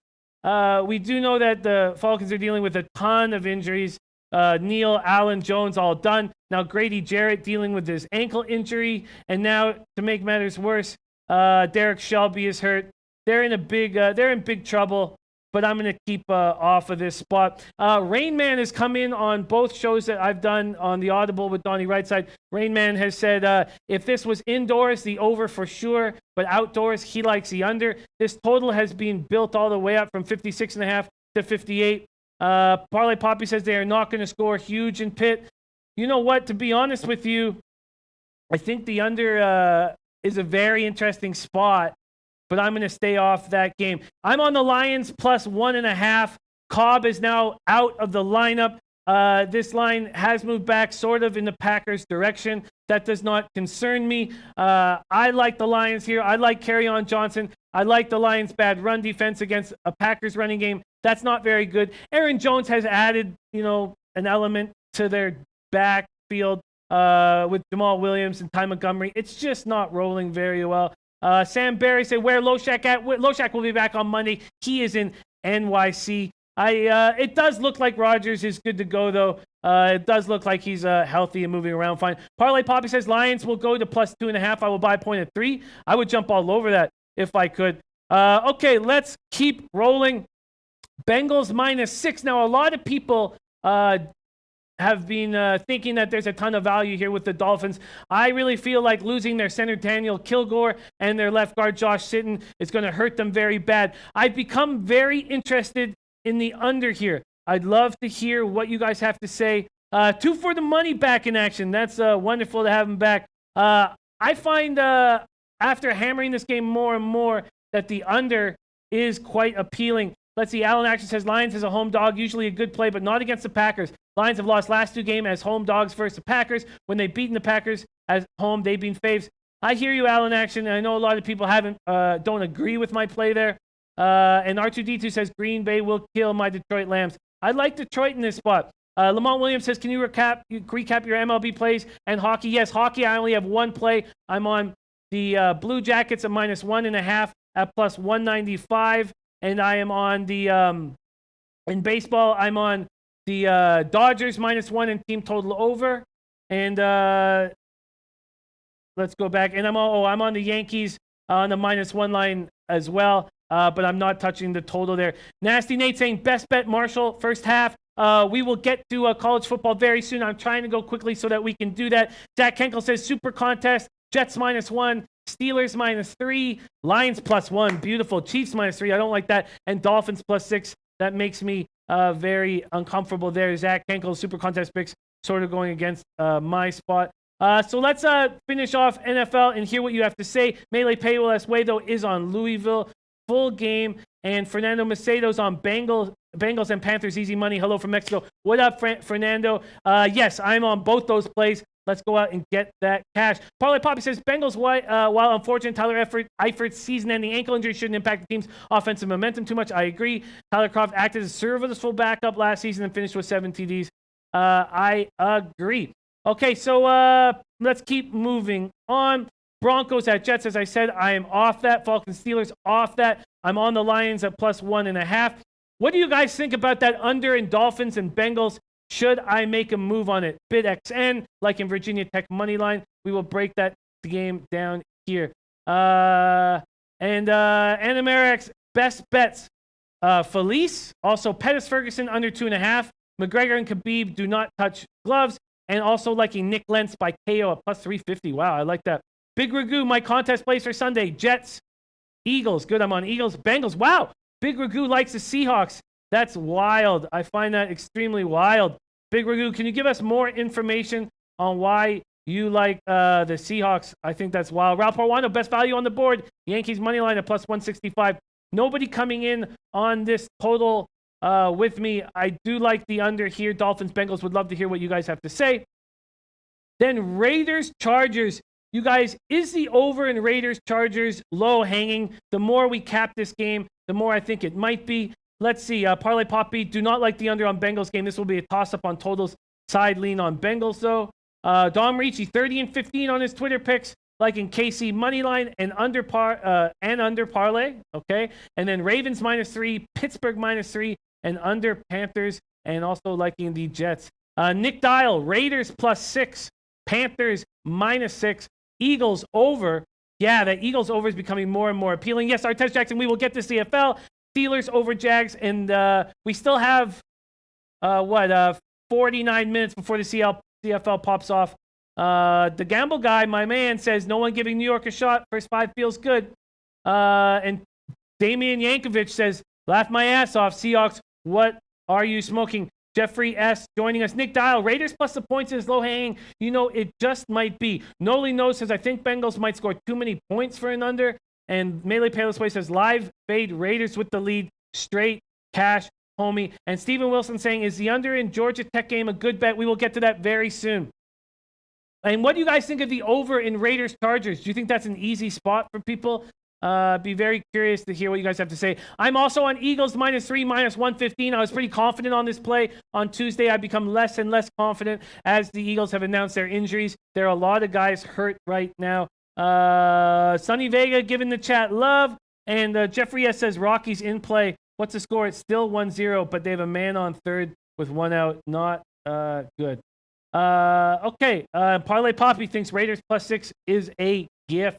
We do know that the Falcons are dealing with a ton of injuries. Neal, Allen, Jones, all done. Now Grady Jarrett dealing with his ankle injury. And now, to make matters worse, Derek Shelby is hurt. They're in big trouble. But I'm going to keep off of this spot. Rain Man has come in on both shows that I've done on the Audible with Donnie Rightside. Rain Man has said if this was indoors, the over for sure, but outdoors, he likes the under. This total has been built all the way up from 56.5 to 58. Parlay Poppy says they are not going to score huge in Pitt. You know what? To be honest with you, I think the under is a very interesting spot. But I'm going to stay off that game. I'm on the Lions +1.5. Cobb is now out of the lineup. This line has moved back sort of in the Packers' direction. That does not concern me. I like the Lions here. I like Kerryon Johnson. I like the Lions' bad run defense against a Packers running game. That's not very good. Aaron Jones has added, an element to their backfield with Jamal Williams and Ty Montgomery. It's just not rolling very well. Sam Barry said, where Loshak at? Loshak will be back on Monday. He is in NYC. It does look like Rodgers is good to go, though. It does look like he's healthy and moving around fine. Parlay Poppy says Lions will go to +2.5. I will buy a point at 3. I would jump all over that if I could. Okay, let's keep rolling. Bengals -6. Now, a lot of people have been thinking that there's a ton of value here with the Dolphins. I really feel like losing their center Daniel Kilgore and their left guard Josh Sitton is going to hurt them very bad. I've become very interested in the under here. I'd love to hear what you guys have to say. 2 for the money back in action. That's wonderful to have him back. I find after hammering this game more and more that the under is quite appealing. Let's see. Alan Action says Lions as a home dog, usually a good play, but not against the Packers. Lions have lost last 2 games as home dogs versus the Packers. When they've beaten the Packers at home, they've been faves. I hear you, Alan Action. I know a lot of people don't agree with my play there. And R2D2 says Green Bay will kill my Detroit Lambs. I like Detroit in this spot. Lamont Williams says, can you recap your MLB plays and hockey? Yes, hockey, I only have 1 play. I'm on the Blue Jackets at -1.5 at +195. And I am on the, in baseball, I'm on the Dodgers -1 and team total over. And let's go back. And I'm on the Yankees on the -1 line as well. But I'm not touching the total there. Nasty Nate saying best bet Marshall first half. We will get to college football very soon. I'm trying to go quickly so that we can do that. Zach Kenkel says super contest. Jets -1. Steelers -3. Lions +1. Beautiful. Chiefs -3. I don't like that. And Dolphins +6. That makes me very uncomfortable there. Zach Kenkel super contest picks sort of going against my spot. So let's finish off NFL and hear what you have to say. Melee Paywall Eswedo is on Louisville. Full game. And Fernando Macedo's on Bengals and Panthers easy money. Hello from Mexico. What up, Fernando? Yes, I'm on both those plays. Let's go out and get that cash. Parlay Poppy says, Bengals, while unfortunate, Tyler Eifert's season-ending ankle injury shouldn't impact the team's offensive momentum too much. I agree. Tyler Kroft acted as a serviceable backup last season and finished with 7 TDs. I agree. Okay, so let's keep moving on. Broncos at Jets, as I said, I am off that. Falcons Steelers off that. I'm on the Lions at +1.5. What do you guys think about that under in Dolphins and Bengals? Should I make a move on it? Bid XN, like in Virginia Tech money line. We will break that game down here. And Animarex best bets. Felice, also Pettis Ferguson under 2.5. McGregor and Khabib do not touch gloves. And also liking Nick Lentz by KO at +350. Wow, I like that. Big Ragu, my contest plays for Sunday. Jets, Eagles. Good, I'm on Eagles. Bengals. Wow, Big Ragu likes the Seahawks. That's wild. I find that extremely wild. Big Ragu, can you give us more information on why you like the Seahawks? I think that's wild. Ralph Parwano, best value on the board. Yankees money line at +165. Nobody coming in on this total with me. I do like the under here. Dolphins, Bengals. Would love to hear what you guys have to say. Then Raiders, Chargers. You guys, is the over in Raiders, Chargers low hanging? The more we cap this game, the more I think it might be. Let's see. Parlay Poppy, do not like the under on Bengals game. This will be a toss-up on totals. Side lean on Bengals, though. Dom Ricci, 30 and 15 on his Twitter picks, like in KC Moneyline and under parlay. Okay. And then Ravens -3, Pittsburgh -3, and under Panthers, and also liking the Jets. Nick Dial, Raiders +6, Panthers -6, Eagles over. Yeah, the Eagles over is becoming more and more appealing. Yes, Artest Jackson, we will get to CFL. Steelers over Jags, and we still have 49 minutes before the CFL pops off. The gamble guy, my man, says no one giving New York a shot. First 5 feels good. And Damian Yankovic says, laugh my ass off. Seahawks, what are you smoking? Jeffrey S. joining us. Nick Dial, Raiders plus the points is low hanging. You know, it just might be. Noli No says, I think Bengals might score too many points for an under. And Melee Payless Way says, live fade Raiders with the lead. Straight cash, homie. And Stephen Wilson saying, is the under in Georgia Tech game a good bet? We will get to that very soon. And what do you guys think of the over in Raiders Chargers? Do you think that's an easy spot for people? Be very curious to hear what you guys have to say. I'm also on Eagles -3, -115. I was pretty confident on this play on Tuesday. I've become less and less confident as the Eagles have announced their injuries. There are a lot of guys hurt right now. Sonny Vega giving the chat love. And Jeffrey S. says Rockies in play. What's the score? It's still 1-0, but they have a man on third with 1 out. Not good. Okay. Parlay Poppy thinks Raiders +6 is a gift.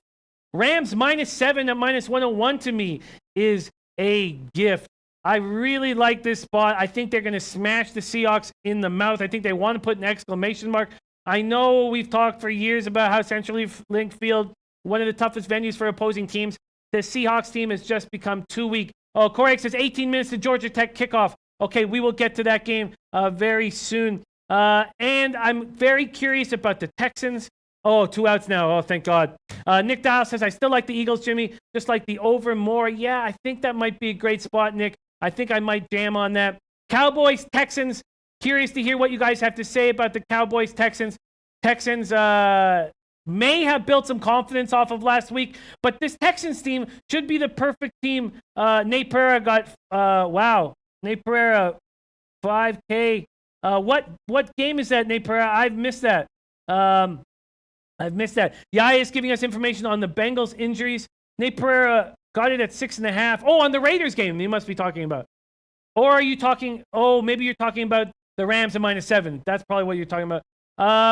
Rams -7 at -101 to me. is a gift. I really like this spot. I think they're going to smash the Seahawks in the mouth. I think they want to put an exclamation mark. I know we've talked for years about how Central Link Field, one of the toughest venues for opposing teams. The Seahawks team has just become too weak. Oh, Corey says 18 minutes to Georgia Tech kickoff. Okay, we will get to that game very soon. And I'm very curious about the Texans. Oh, 2 outs now. Oh, thank God. Nick Dial says, I still like the Eagles, Jimmy. Just like the over more. Yeah, I think that might be a great spot, Nick. I think I might jam on that. Cowboys, Texans. Curious to hear what you guys have to say about the Cowboys, Texans. Texans may have built some confidence off of last week, but this Texans team should be the perfect team. Nate Pereira got, Nate Pereira, 5K. What game is that, Nate Pereira? I've missed that. Yaya is giving us information on the Bengals injuries. Nate Pereira got it at 6.5. Oh, on the Raiders game, you must be talking about. Or are you talking, maybe you're talking about the Rams at -7. That's probably what you're talking about.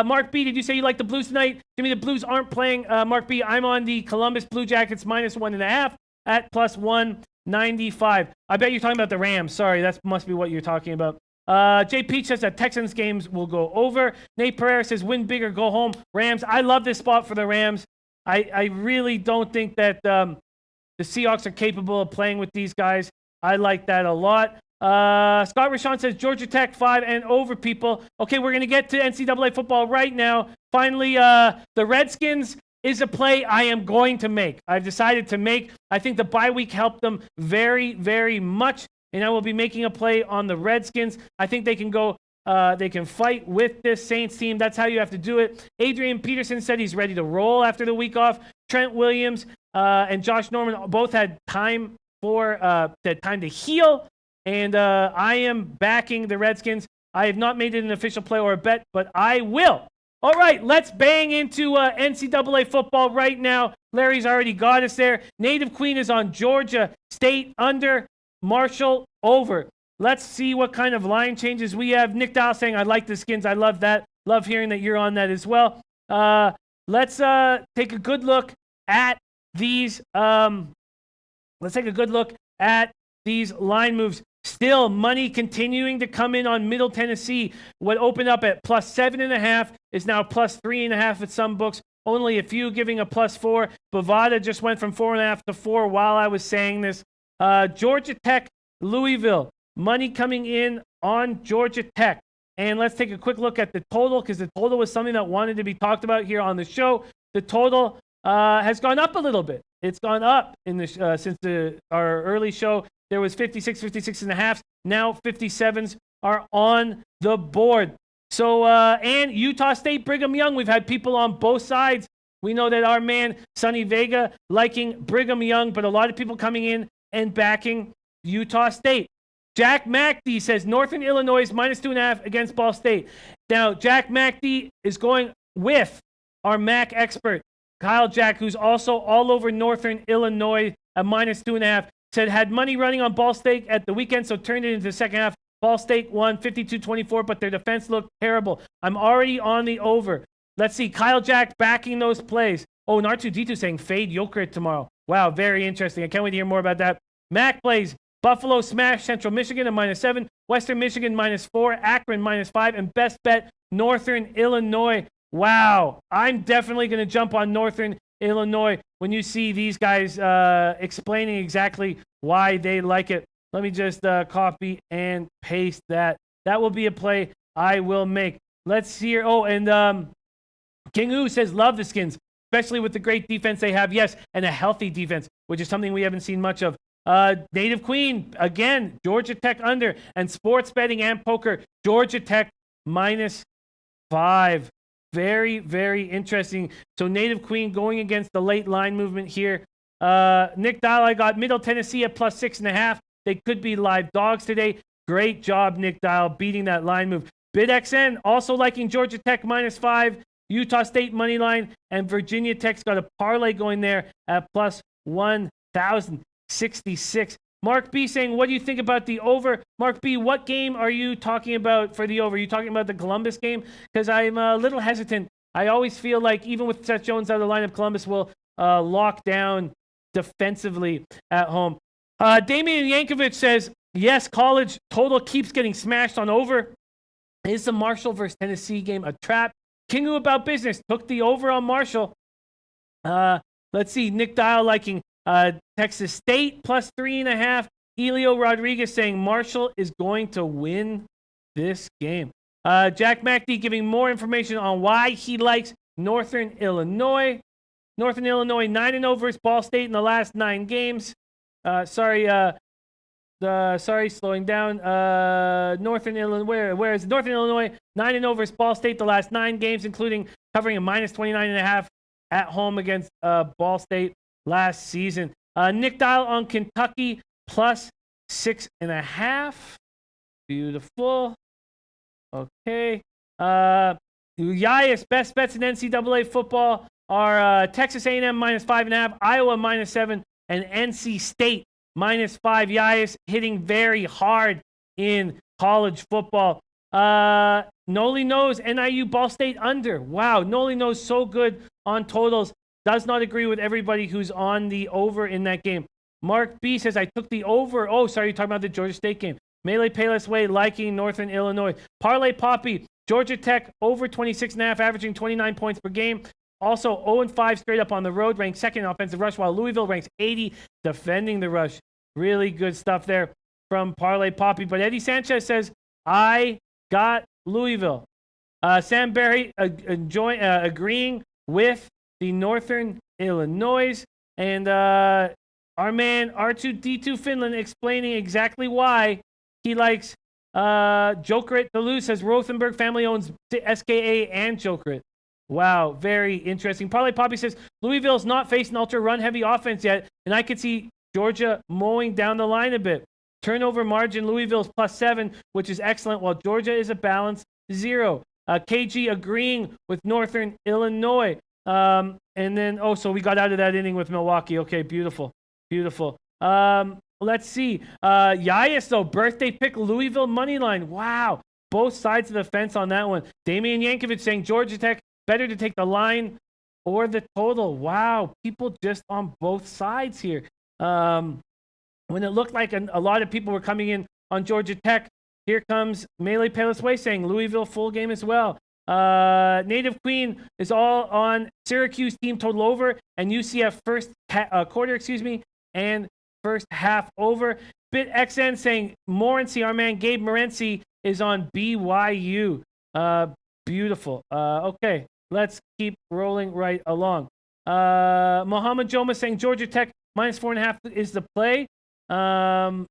Mark B, did you say you like the Blues tonight? Jimmy, the Blues aren't playing. Mark B, I'm on the Columbus Blue Jackets -1.5 at +195. I bet you're talking about the Rams. Sorry, that must be what you're talking about. Jay Peach says that Texans games will go over. Nate Pereira says win big or go home. Rams. I love this spot for the Rams. I really don't think that the Seahawks are capable of playing with these guys. I like that a lot. Scott Rashawn says Georgia Tech 5 and over, people. Okay, we're going to get to NCAA football right now. Finally, the Redskins is a play I am going to make. I've decided to make. I think the bye week helped them very, very much, and I will be making a play on the Redskins. I think they can go. They can fight with this Saints team. That's how you have to do it. Adrian Peterson said he's ready to roll after the week off. Trent Williams and Josh Norman both had time to heal. And I am backing the Redskins. I have not made it an official play or a bet, but I will. All right, let's bang into NCAA football right now. Larry's already got us there. Native Queen is on Georgia State under, Marshall over. Let's see what kind of line changes we have. Nick Dial saying, I like the Skins. I love that. Love hearing that you're on that as well. Let's take a good look at these. Let's take a good look at these line moves. Still, money continuing to come in on Middle Tennessee. What opened up at +7.5 is now +3.5 at some books. Only a few giving a +4. Bovada just went from 4.5 to 4 while I was saying this. Georgia Tech, Louisville. Money coming in on Georgia Tech. And let's take a quick look at the total, because the total was something that wanted to be talked about here on the show. The total has gone up a little bit. It's gone up in the since our early show. There was 56.5. Now 57s are on the board. So, and Utah State, Brigham Young. We've had people on both sides. We know that our man, Sonny Vega, liking Brigham Young, but a lot of people coming in and backing Utah State. Jack MacD says Northern Illinois is -2.5 against Ball State. Now, Jack MacD is going with our MAC expert, Kyle Jack, who's also all over Northern Illinois at -2.5. Said had money running on Ball State at the weekend, so turned it into the second half. Ball State won 52-24, but their defense looked terrible. I'm already on the over. Let's see. Kyle Jack backing those plays. Oh, and R2D2 saying fade Jokerit tomorrow. Wow, very interesting. I can't wait to hear more about that. Mac plays Buffalo smash Central Michigan at -7, Western Michigan -4, Akron -5, and best bet Northern Illinois. Wow, I'm definitely going to jump on Northern Illinois when you see these guys explaining exactly why they like it. Let me just copy and paste that. That will be a play I will make. Let's see here. Oh, and King Wu says, love the Skins, especially with the great defense they have. Yes, and a healthy defense, which is something we haven't seen much of. Native Queen, again, Georgia Tech under, and sports betting and poker, Georgia Tech -5. Very, very interesting. So Native Queen going against the late line movement here. Nick Dial, I got Middle Tennessee at +6.5. They could be live dogs today. Great job, Nick Dial, beating that line move. BidXN also liking Georgia Tech -5, Utah State money line, and Virginia Tech's got a parlay going there at +1,066. Mark B saying, what do you think about the over? Mark B, what game are you talking about for the over? Are you talking about the Columbus game? Because I'm a little hesitant. I always feel like even with Seth Jones out of the lineup, Columbus will lock down defensively at home. Damian Yankovic says, yes, college total keeps getting smashed on over. Is the Marshall versus Tennessee game a trap? Kingu about business took the over on Marshall. Let's see. Nick Dial liking Texas State plus 3.5. Elio Rodriguez saying Marshall is going to win this game. Jack McD giving more information on why he likes Northern Illinois. Northern Illinois 9-0 versus Ball State in the last 9 games. Slowing down. Northern Illinois. Where is Northern Illinois 9-0 versus Ball State the last 9 games, including covering a minus 29.5 at home against Ball State last season. Nick Dial on Kentucky plus 6.5. Beautiful. Okay. Yayas best bets in NCAA football are Texas A&M minus 5.5, Iowa minus 7, and NC State minus 5. Yayas hitting very hard in college football. Noli knows NIU Ball State under. Wow, Noli knows so good on totals. Does not agree with everybody who's on the over in that game. Mark B says, I took the over. Oh, sorry, you're talking about the Georgia State game. Melee Payless Way liking Northern Illinois. Parlay Poppy, Georgia Tech over 26.5, averaging 29 points per game. Also 0-5 straight up on the road, ranked second in offensive rush, while Louisville ranks 80 defending the rush. Really good stuff there from Parlay Poppy. But Eddie Sanchez says, I got Louisville. Sam Berry agreeing with the Northern Illinois. And our man R2D2 Finland explaining exactly why he likes Jokerit Duluth. Says Rothenberg family owns SKA and Jokerit. Wow, very interesting. Parlay Poppy says Louisville's not facing ultra run heavy offense yet, and I could see Georgia mowing down the line a bit. Turnover margin, Louisville's plus 7, which is excellent, while Georgia is a balanced 0. KG agreeing with Northern Illinois. And then, so we got out of that inning with Milwaukee. Okay, beautiful. Beautiful. Let's see. Yayas, though, birthday pick Louisville money line. Wow. Both sides of the fence on that one. Damian Yankovic saying Georgia Tech better to take the line or the total. Wow. People just on both sides here. When it looked like a lot of people were coming in on Georgia Tech, here comes Melee Payless Way saying Louisville full game as well. Native Queen is all on Syracuse team total over and UCF first quarter, and first half over. BitXN saying Morency, our man Gabe Morency, is on BYU. Beautiful. Okay, let's keep rolling right along. Mohammed Joma saying Georgia Tech minus 4.5 is the play. I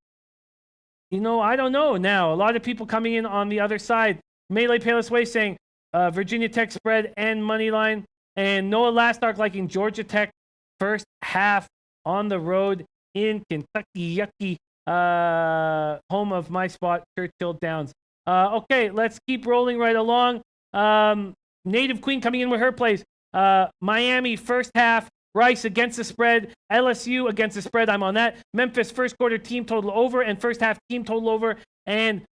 don't know now. A lot of people coming in on the other side. Melee Payless Way saying Virginia Tech spread and money line. And Noah Lastark liking Georgia Tech first half on the road in Kentucky. Yucky. Home of my spot, Churchill Downs. Okay, let's keep rolling right along. Native Queen coming in with her plays. Miami first half. Rice against the spread. LSU against the spread. I'm on that. Memphis first quarter team total over and first half team total over. And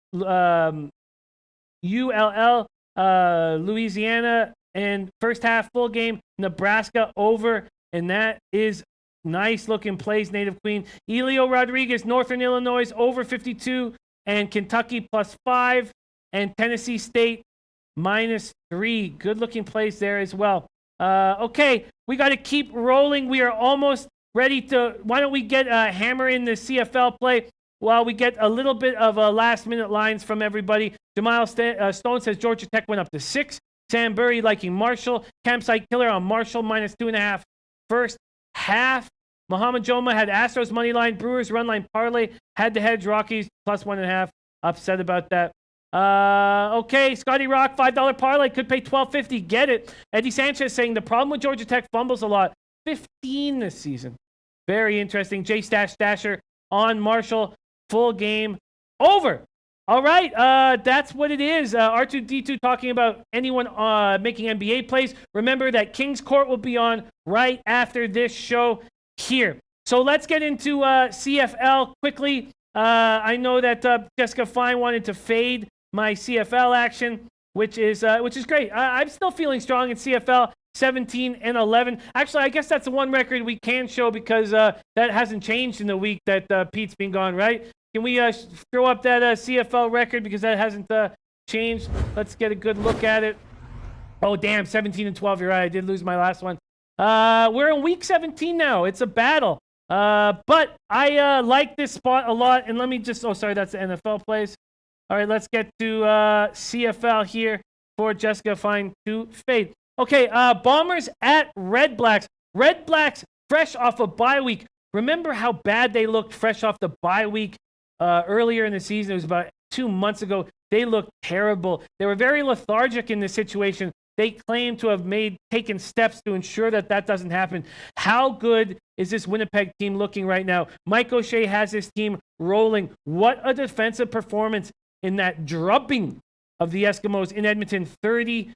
ULL, Louisiana, and first half full game. Nebraska over. And that is nice looking plays, Native Queen. Elio Rodriguez, Northern Illinois over 52. And Kentucky plus 5. And Tennessee State minus 3. Good looking plays there as well. Okay, we got to keep rolling. We are almost ready to. Why don't we get hammer in the CFL play while we get a little bit of last minute lines from everybody. Jamal Stone says Georgia Tech went up to 6. Sam Burry liking Marshall. Campsite Killer on Marshall minus 2.5. First half. Muhammad Joma had Astros money line. Brewers run line parlay. Had to hedge Rockies plus 1.5. Upset about that. Okay, Scotty Rock, $5 parlay, could pay $12.50. Get it. Eddie Sanchez saying the problem with Georgia Tech fumbles a lot. 15 this season. Very interesting. J Stasher on Marshall, full game over. All right, that's what it is. R2D2 talking about anyone making NBA plays. Remember that King's Court will be on right after this show here. So let's get into CFL quickly. I know that Jessica Fine wanted to fade my CFL action, which is great. I'm still feeling strong in CFL. 17 and 11. Actually, I guess that's the one record we can show because that hasn't changed in the week that Pete's been gone, right? Can we throw up that CFL record because that hasn't changed? Let's get a good look at it. Oh, damn, 17 and 12. You're right. I did lose my last one. We're in week 17 now. It's a battle. But I like this spot a lot. And let me just, oh, sorry, that's the NFL plays. All right, let's get to CFL here for Jessica Fine to fade. Okay, Bombers at Red Blacks. Red Blacks fresh off a bye week. Remember how bad they looked fresh off the bye week earlier in the season? It was about 2 months ago. They looked terrible. They were very lethargic in this situation. They claim to have taken steps to ensure that that doesn't happen. How good is this Winnipeg team looking right now? Mike O'Shea has his team rolling. What a defensive performance in that drubbing of the Eskimos in Edmonton, 30-3.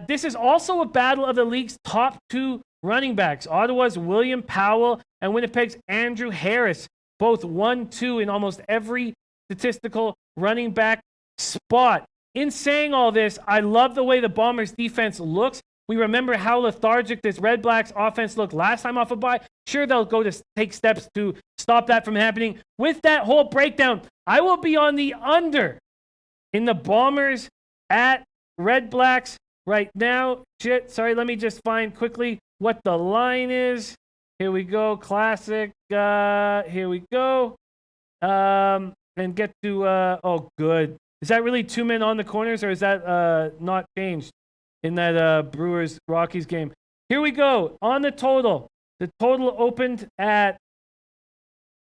This is also a battle of the league's top 2 running backs. Ottawa's William Powell and Winnipeg's Andrew Harris, both 1-2 in almost every statistical running back spot. In saying all this, I love the way the Bombers defense looks. We remember how lethargic this Red Blacks offense looked last time off a bye. Sure, they'll go to take steps to stop that from happening. With that whole breakdown, I will be on the under in the Bombers at Red Blacks right now. Shit, sorry, let me just find quickly what the line is. Here we go, classic. Here we go. And get to, oh, good. Is that really 2 men on the corners, or is that not changed in that Brewers-Rockies game? Here we go. On the total. The total opened at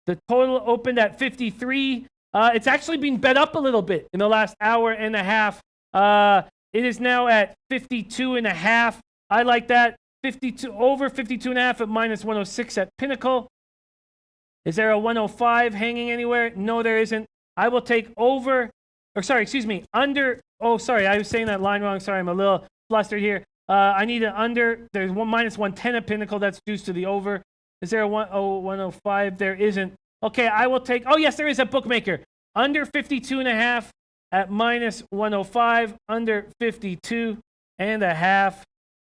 53. It's actually been bet up a little bit in the last hour and a half. It is now at 52.5. I like that. 52 over 52.5 at minus 106 at Pinnacle. Is there a 105 hanging anywhere? No, there isn't. I will take under. Oh, sorry, I was saying that line wrong. Sorry, I'm a little flustered here. I need an under. There's minus 110 at Pinnacle. That's juiced to the over. Is there a 105? There isn't. Okay, I will take. Oh, yes, there is a bookmaker. Under 52.5 at minus 105. Under 52.5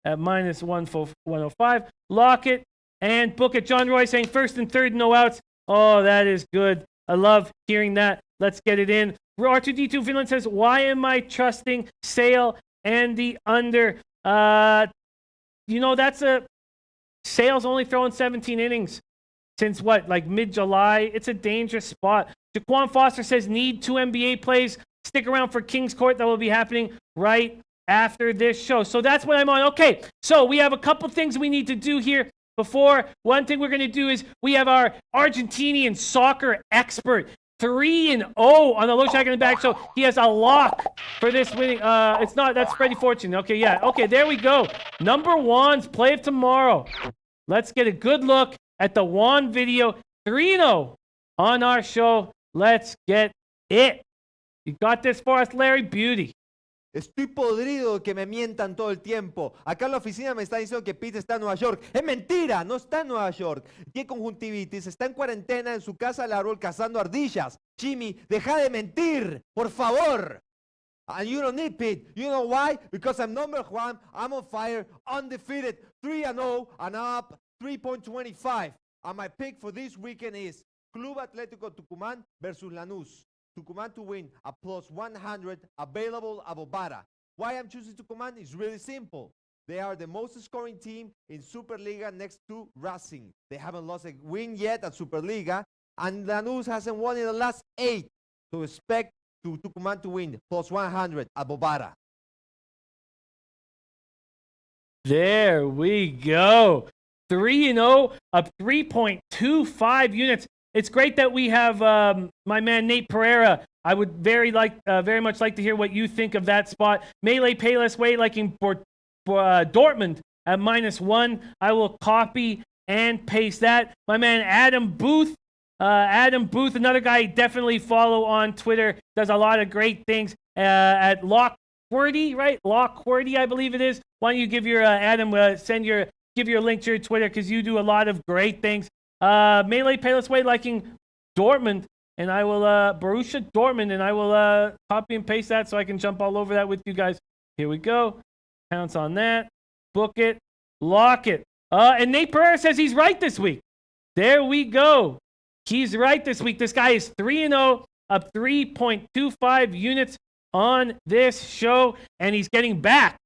at minus 105. Lock it and book it. John Roy saying first and third, no outs. Oh, that is good. I love hearing that. Let's get it in. R2D2 Finland says, why am I trusting Sale and the under? That's Sale's only throwing 17 innings since mid-July. It's a dangerous spot. Jaquan Foster says, need 2 NBA plays. Stick around for King's Court. That will be happening right after this show. So that's what I'm on. Okay, so we have a couple things we need to do here before. One thing we're going to do is we have our Argentinian soccer expert, 3-0 on the Low Shack in the Back show. He has a lock for this winning. It's not. That's Freddie Fortune. Okay, yeah. Okay, there we go. Number one's play of tomorrow. Let's get a good look at the Juan video. 3-0 on our show. Let's get it. You got this for us, Larry Beauty. Estoy podrido de que me mientan todo el tiempo. Acá en la oficina me está diciendo que Pete está en Nueva York. Es mentira, no está en Nueva York. Tiene conjuntivitis, está en cuarentena en su casa del árbol cazando ardillas. Jimmy, deja de mentir, por favor. And you don't need Pete. You know why? Because I'm number one, I'm on fire, undefeated, 3-0, and up 3.25. And my pick for this weekend is Club Atlético Tucumán versus Lanús. Tucumán to win a plus 100 available at Bovada. Why I'm choosing Tucumán is really simple. They are the most scoring team in Superliga next to Racing. They haven't lost a win yet at Superliga, and Lanús hasn't won in the last 8. So expect Tucumán to win plus 100 at Bovada. There we go. 3-0, up 3.25 units. It's great that we have my man Nate Pereira. I would very much like to hear what you think of that spot. Melee Payless Way liking for Dortmund at -1. I will copy and paste that. My man Adam Booth, another guy definitely follow on Twitter. Does a lot of great things at Lockwordy, right? Lockwordy, I believe it is. Why don't you give your Adam give your link to your Twitter because you do a lot of great things. Melee Payless Way liking Dortmund, and I will Borussia Dortmund, and I will copy and paste that so I can jump all over that with you guys. Here we go. Pounce on that. Book it. Lock it. And Nate Pereira says he's right this week. There we go. He's right this week. This guy is 3-0, up 3.25 units on this show, and he's getting back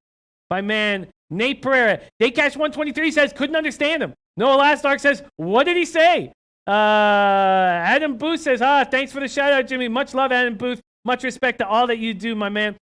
by man Nate Pereira. Daycash 123 says couldn't understand him. Noah Lastark says, what did he say? Adam Booth says, thanks for the shout out, Jimmy. Much love, Adam Booth. Much respect to all that you do, my man.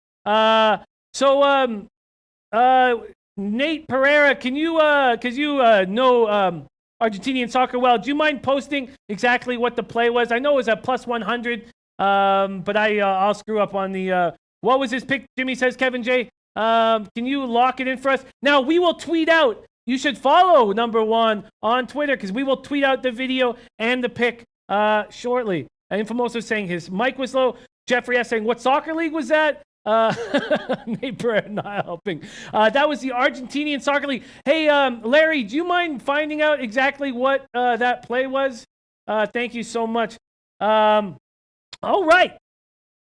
Nate Pereira, can you, because you know Argentinian soccer well, do you mind posting exactly what the play was? I know it was a plus 100, but I'll screw up on the, what was his pick? Jimmy says, Kevin J. Can you lock it in for us? Now, we will tweet out. You should follow number one on Twitter because we will tweet out the video and the pick shortly. And Infamoso saying his mic was low. Jeffrey S. saying, what soccer league was that? Nate Pereira not helping. That was the Argentinian soccer league. Hey, Larry, do you mind finding out exactly what that play was? Thank you so much. All right.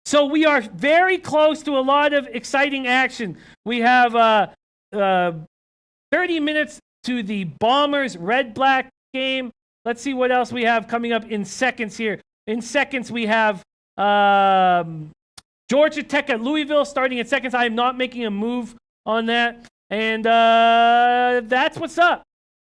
So we are very close to a lot of exciting action. We have 30 minutes to the Bombers Red-Black game. Let's see what else we have coming up in seconds here. In seconds, we have Georgia Tech at Louisville starting in seconds. I am not making a move on that. And that's what's up.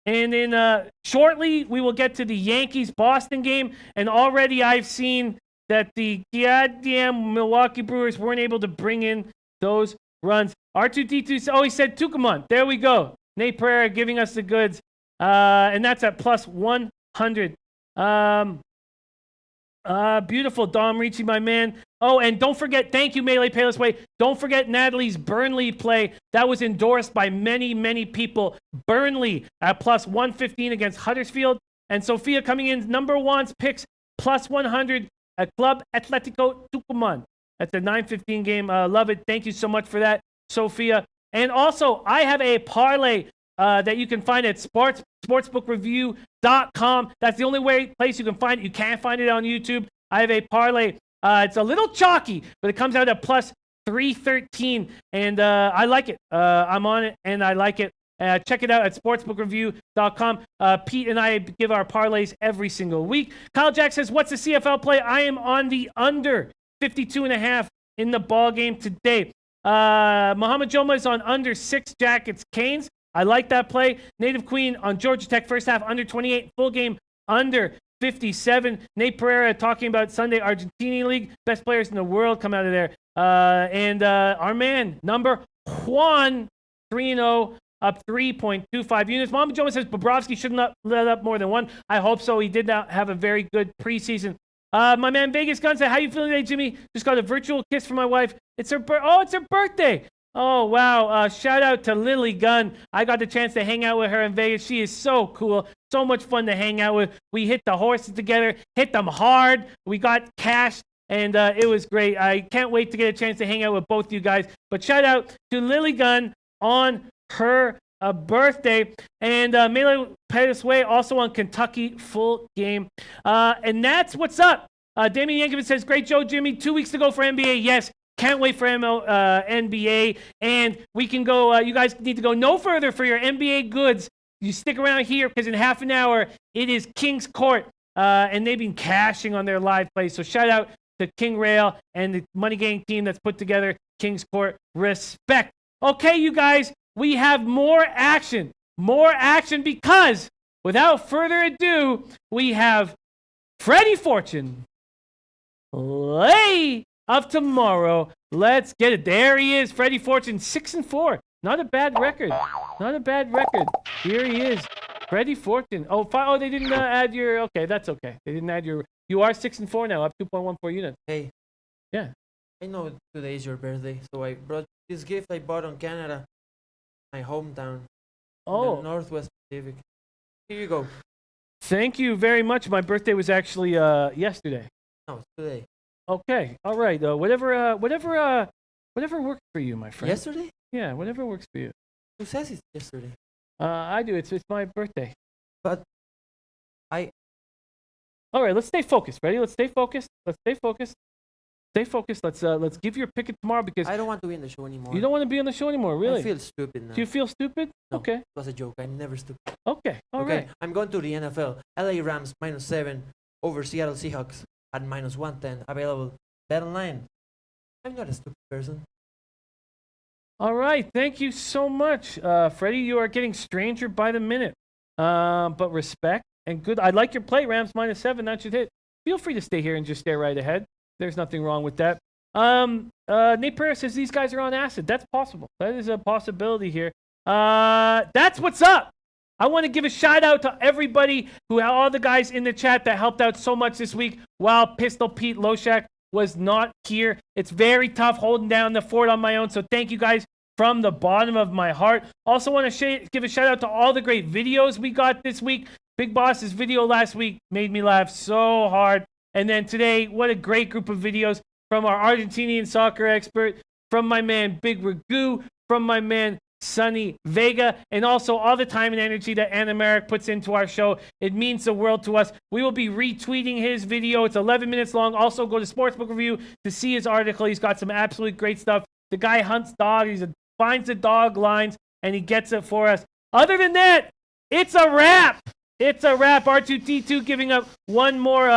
And then shortly, we will get to the Yankees-Boston game. And already I've seen that the goddamn Milwaukee Brewers weren't able to bring in those runs. R2D2, he said Tucumán. There we go. Nate Pereira giving us the goods. And that's at plus 100. Beautiful, Dom Ricci, my man. Oh, and don't forget, thank you, Melee Payless Way. Don't forget Natalie's Burnley play. That was endorsed by many, many people. Burnley at plus 115 against Huddersfield. And Sophia coming in, number one's picks, plus 100 at Club Atletico Tucumán. That's a 9:15 game. Love it. Thank you so much for that, Sophia. And also, I have a parlay that you can find at sportsbookreview.com. That's the only place you can find it. You can't find it on YouTube. I have a parlay. It's a little chalky, but it comes out at plus 313, and I like it. I'm on it, and I like it. Check it out at sportsbookreview.com. Pete and I give our parlays every single week. Kyle Jack says, what's the CFL play? I am on the under 52.5 in the ball game today. Muhammad Joma is on under 6 Jackets Canes. I like that play. Native Queen on Georgia Tech first half under 28. Full game under 57. Nate Pereira talking about Sunday Argentina League. Best players in the world come out of there. And our man, number Juan, 3-0. Up 3.25 units. Mama Joma says Bobrovsky should not let up more than one. I hope so. He did not have a very good preseason. My man Vegas Gun said, how you feeling today, Jimmy? Just got a virtual kiss from my wife. It's her birthday. Oh, wow. Shout out to Lily Gunn. I got the chance to hang out with her in Vegas. She is so cool. So much fun to hang out with. We hit the horses together, hit them hard. We got cash, and it was great. I can't wait to get a chance to hang out with both you guys. But shout out to Lily Gunn on her birthday. And Melee Pettis Way also on Kentucky full game. And that's what's up. Damian Yankovic says, great Joe, Jimmy. 2 weeks to go for NBA. Yes. Can't wait for NBA. And we can go, you guys need to go no further for your NBA goods. You stick around here because in half an hour, it is King's Court. And they've been cashing on their live play. So shout out to King Rail and the Money Gang team that's put together King's Court. Respect. Okay, you guys, we have more action because without further ado, we have Freddie Fortune, Lay of Tomorrow. Let's get it. There he is, Freddie Fortune, 6-4. Not a bad record. Here he is, Freddie Fortune. Oh, they didn't add your. Okay, that's okay. They didn't add your. You are 6-4 now, up 2.14 units. Hey. Yeah. I know today is your birthday, so I brought this gift I bought on Canada, my hometown. Oh. In the Northwest Pacific. Here you go. Thank you very much. My birthday was actually yesterday. No, it's today. Okay. All right. Whatever works for you, my friend. Yesterday? Yeah, whatever works for you. Who says it's yesterday? I do. It's my birthday. But All right. Let's stay focused. Ready? Let's stay focused. Stay focused. Let's give your pick it tomorrow because I don't want to be in the show anymore. you don't want to be on the show anymore, really. I feel stupid now. Do you feel stupid? No, Okay. It was a joke. I'm never stupid. Okay. All Okay, right. I'm going to the NFL. LA Rams -7 over Seattle Seahawks at -110. Available. Bet online. I'm not a stupid person. All right. Thank you so much, Freddie. You are getting stranger by the minute. But respect and good. I like your play, Rams -7. That should hit. Feel free to stay here and just stare right ahead. There's nothing wrong with that. Nate Pereira says these guys are on acid. That's possible. That is a possibility here. That's what's up. I want to give a shout out to everybody all the guys in the chat that helped out so much this week while Pistol Pete Loshak was not here. It's very tough holding down the fort on my own. So thank you guys from the bottom of my heart. Also want to give a shout out to all the great videos we got this week. Big Boss's video last week made me laugh so hard. And then today, what a great group of videos from our Argentinian soccer expert, from my man Big Ragu, from my man Sonny Vega, and also all the time and energy that Anna Merrick puts into our show. It means the world to us. We will be retweeting his video. It's 11 minutes long. Also, go to Sportsbook Review to see his article. He's got some absolutely great stuff. The guy hunts dogs. He finds the dog lines, and he gets it for us. Other than that, it's a wrap. It's a wrap. R2T2 giving up one more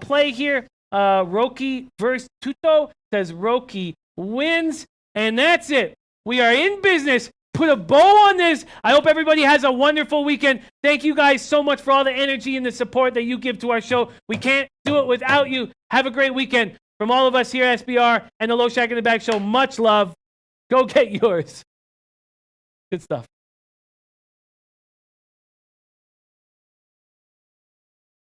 play here. Roki versus Tuto says Roki wins, and that's it. We are in business. Put a bow on this. I hope everybody has a wonderful weekend. Thank you guys so much for all the energy and the support that you give to our show. We can't do it without you. Have a great weekend. From all of us here at SBR and the Low Shack in the Bag Show, much love. Go get yours. Good stuff.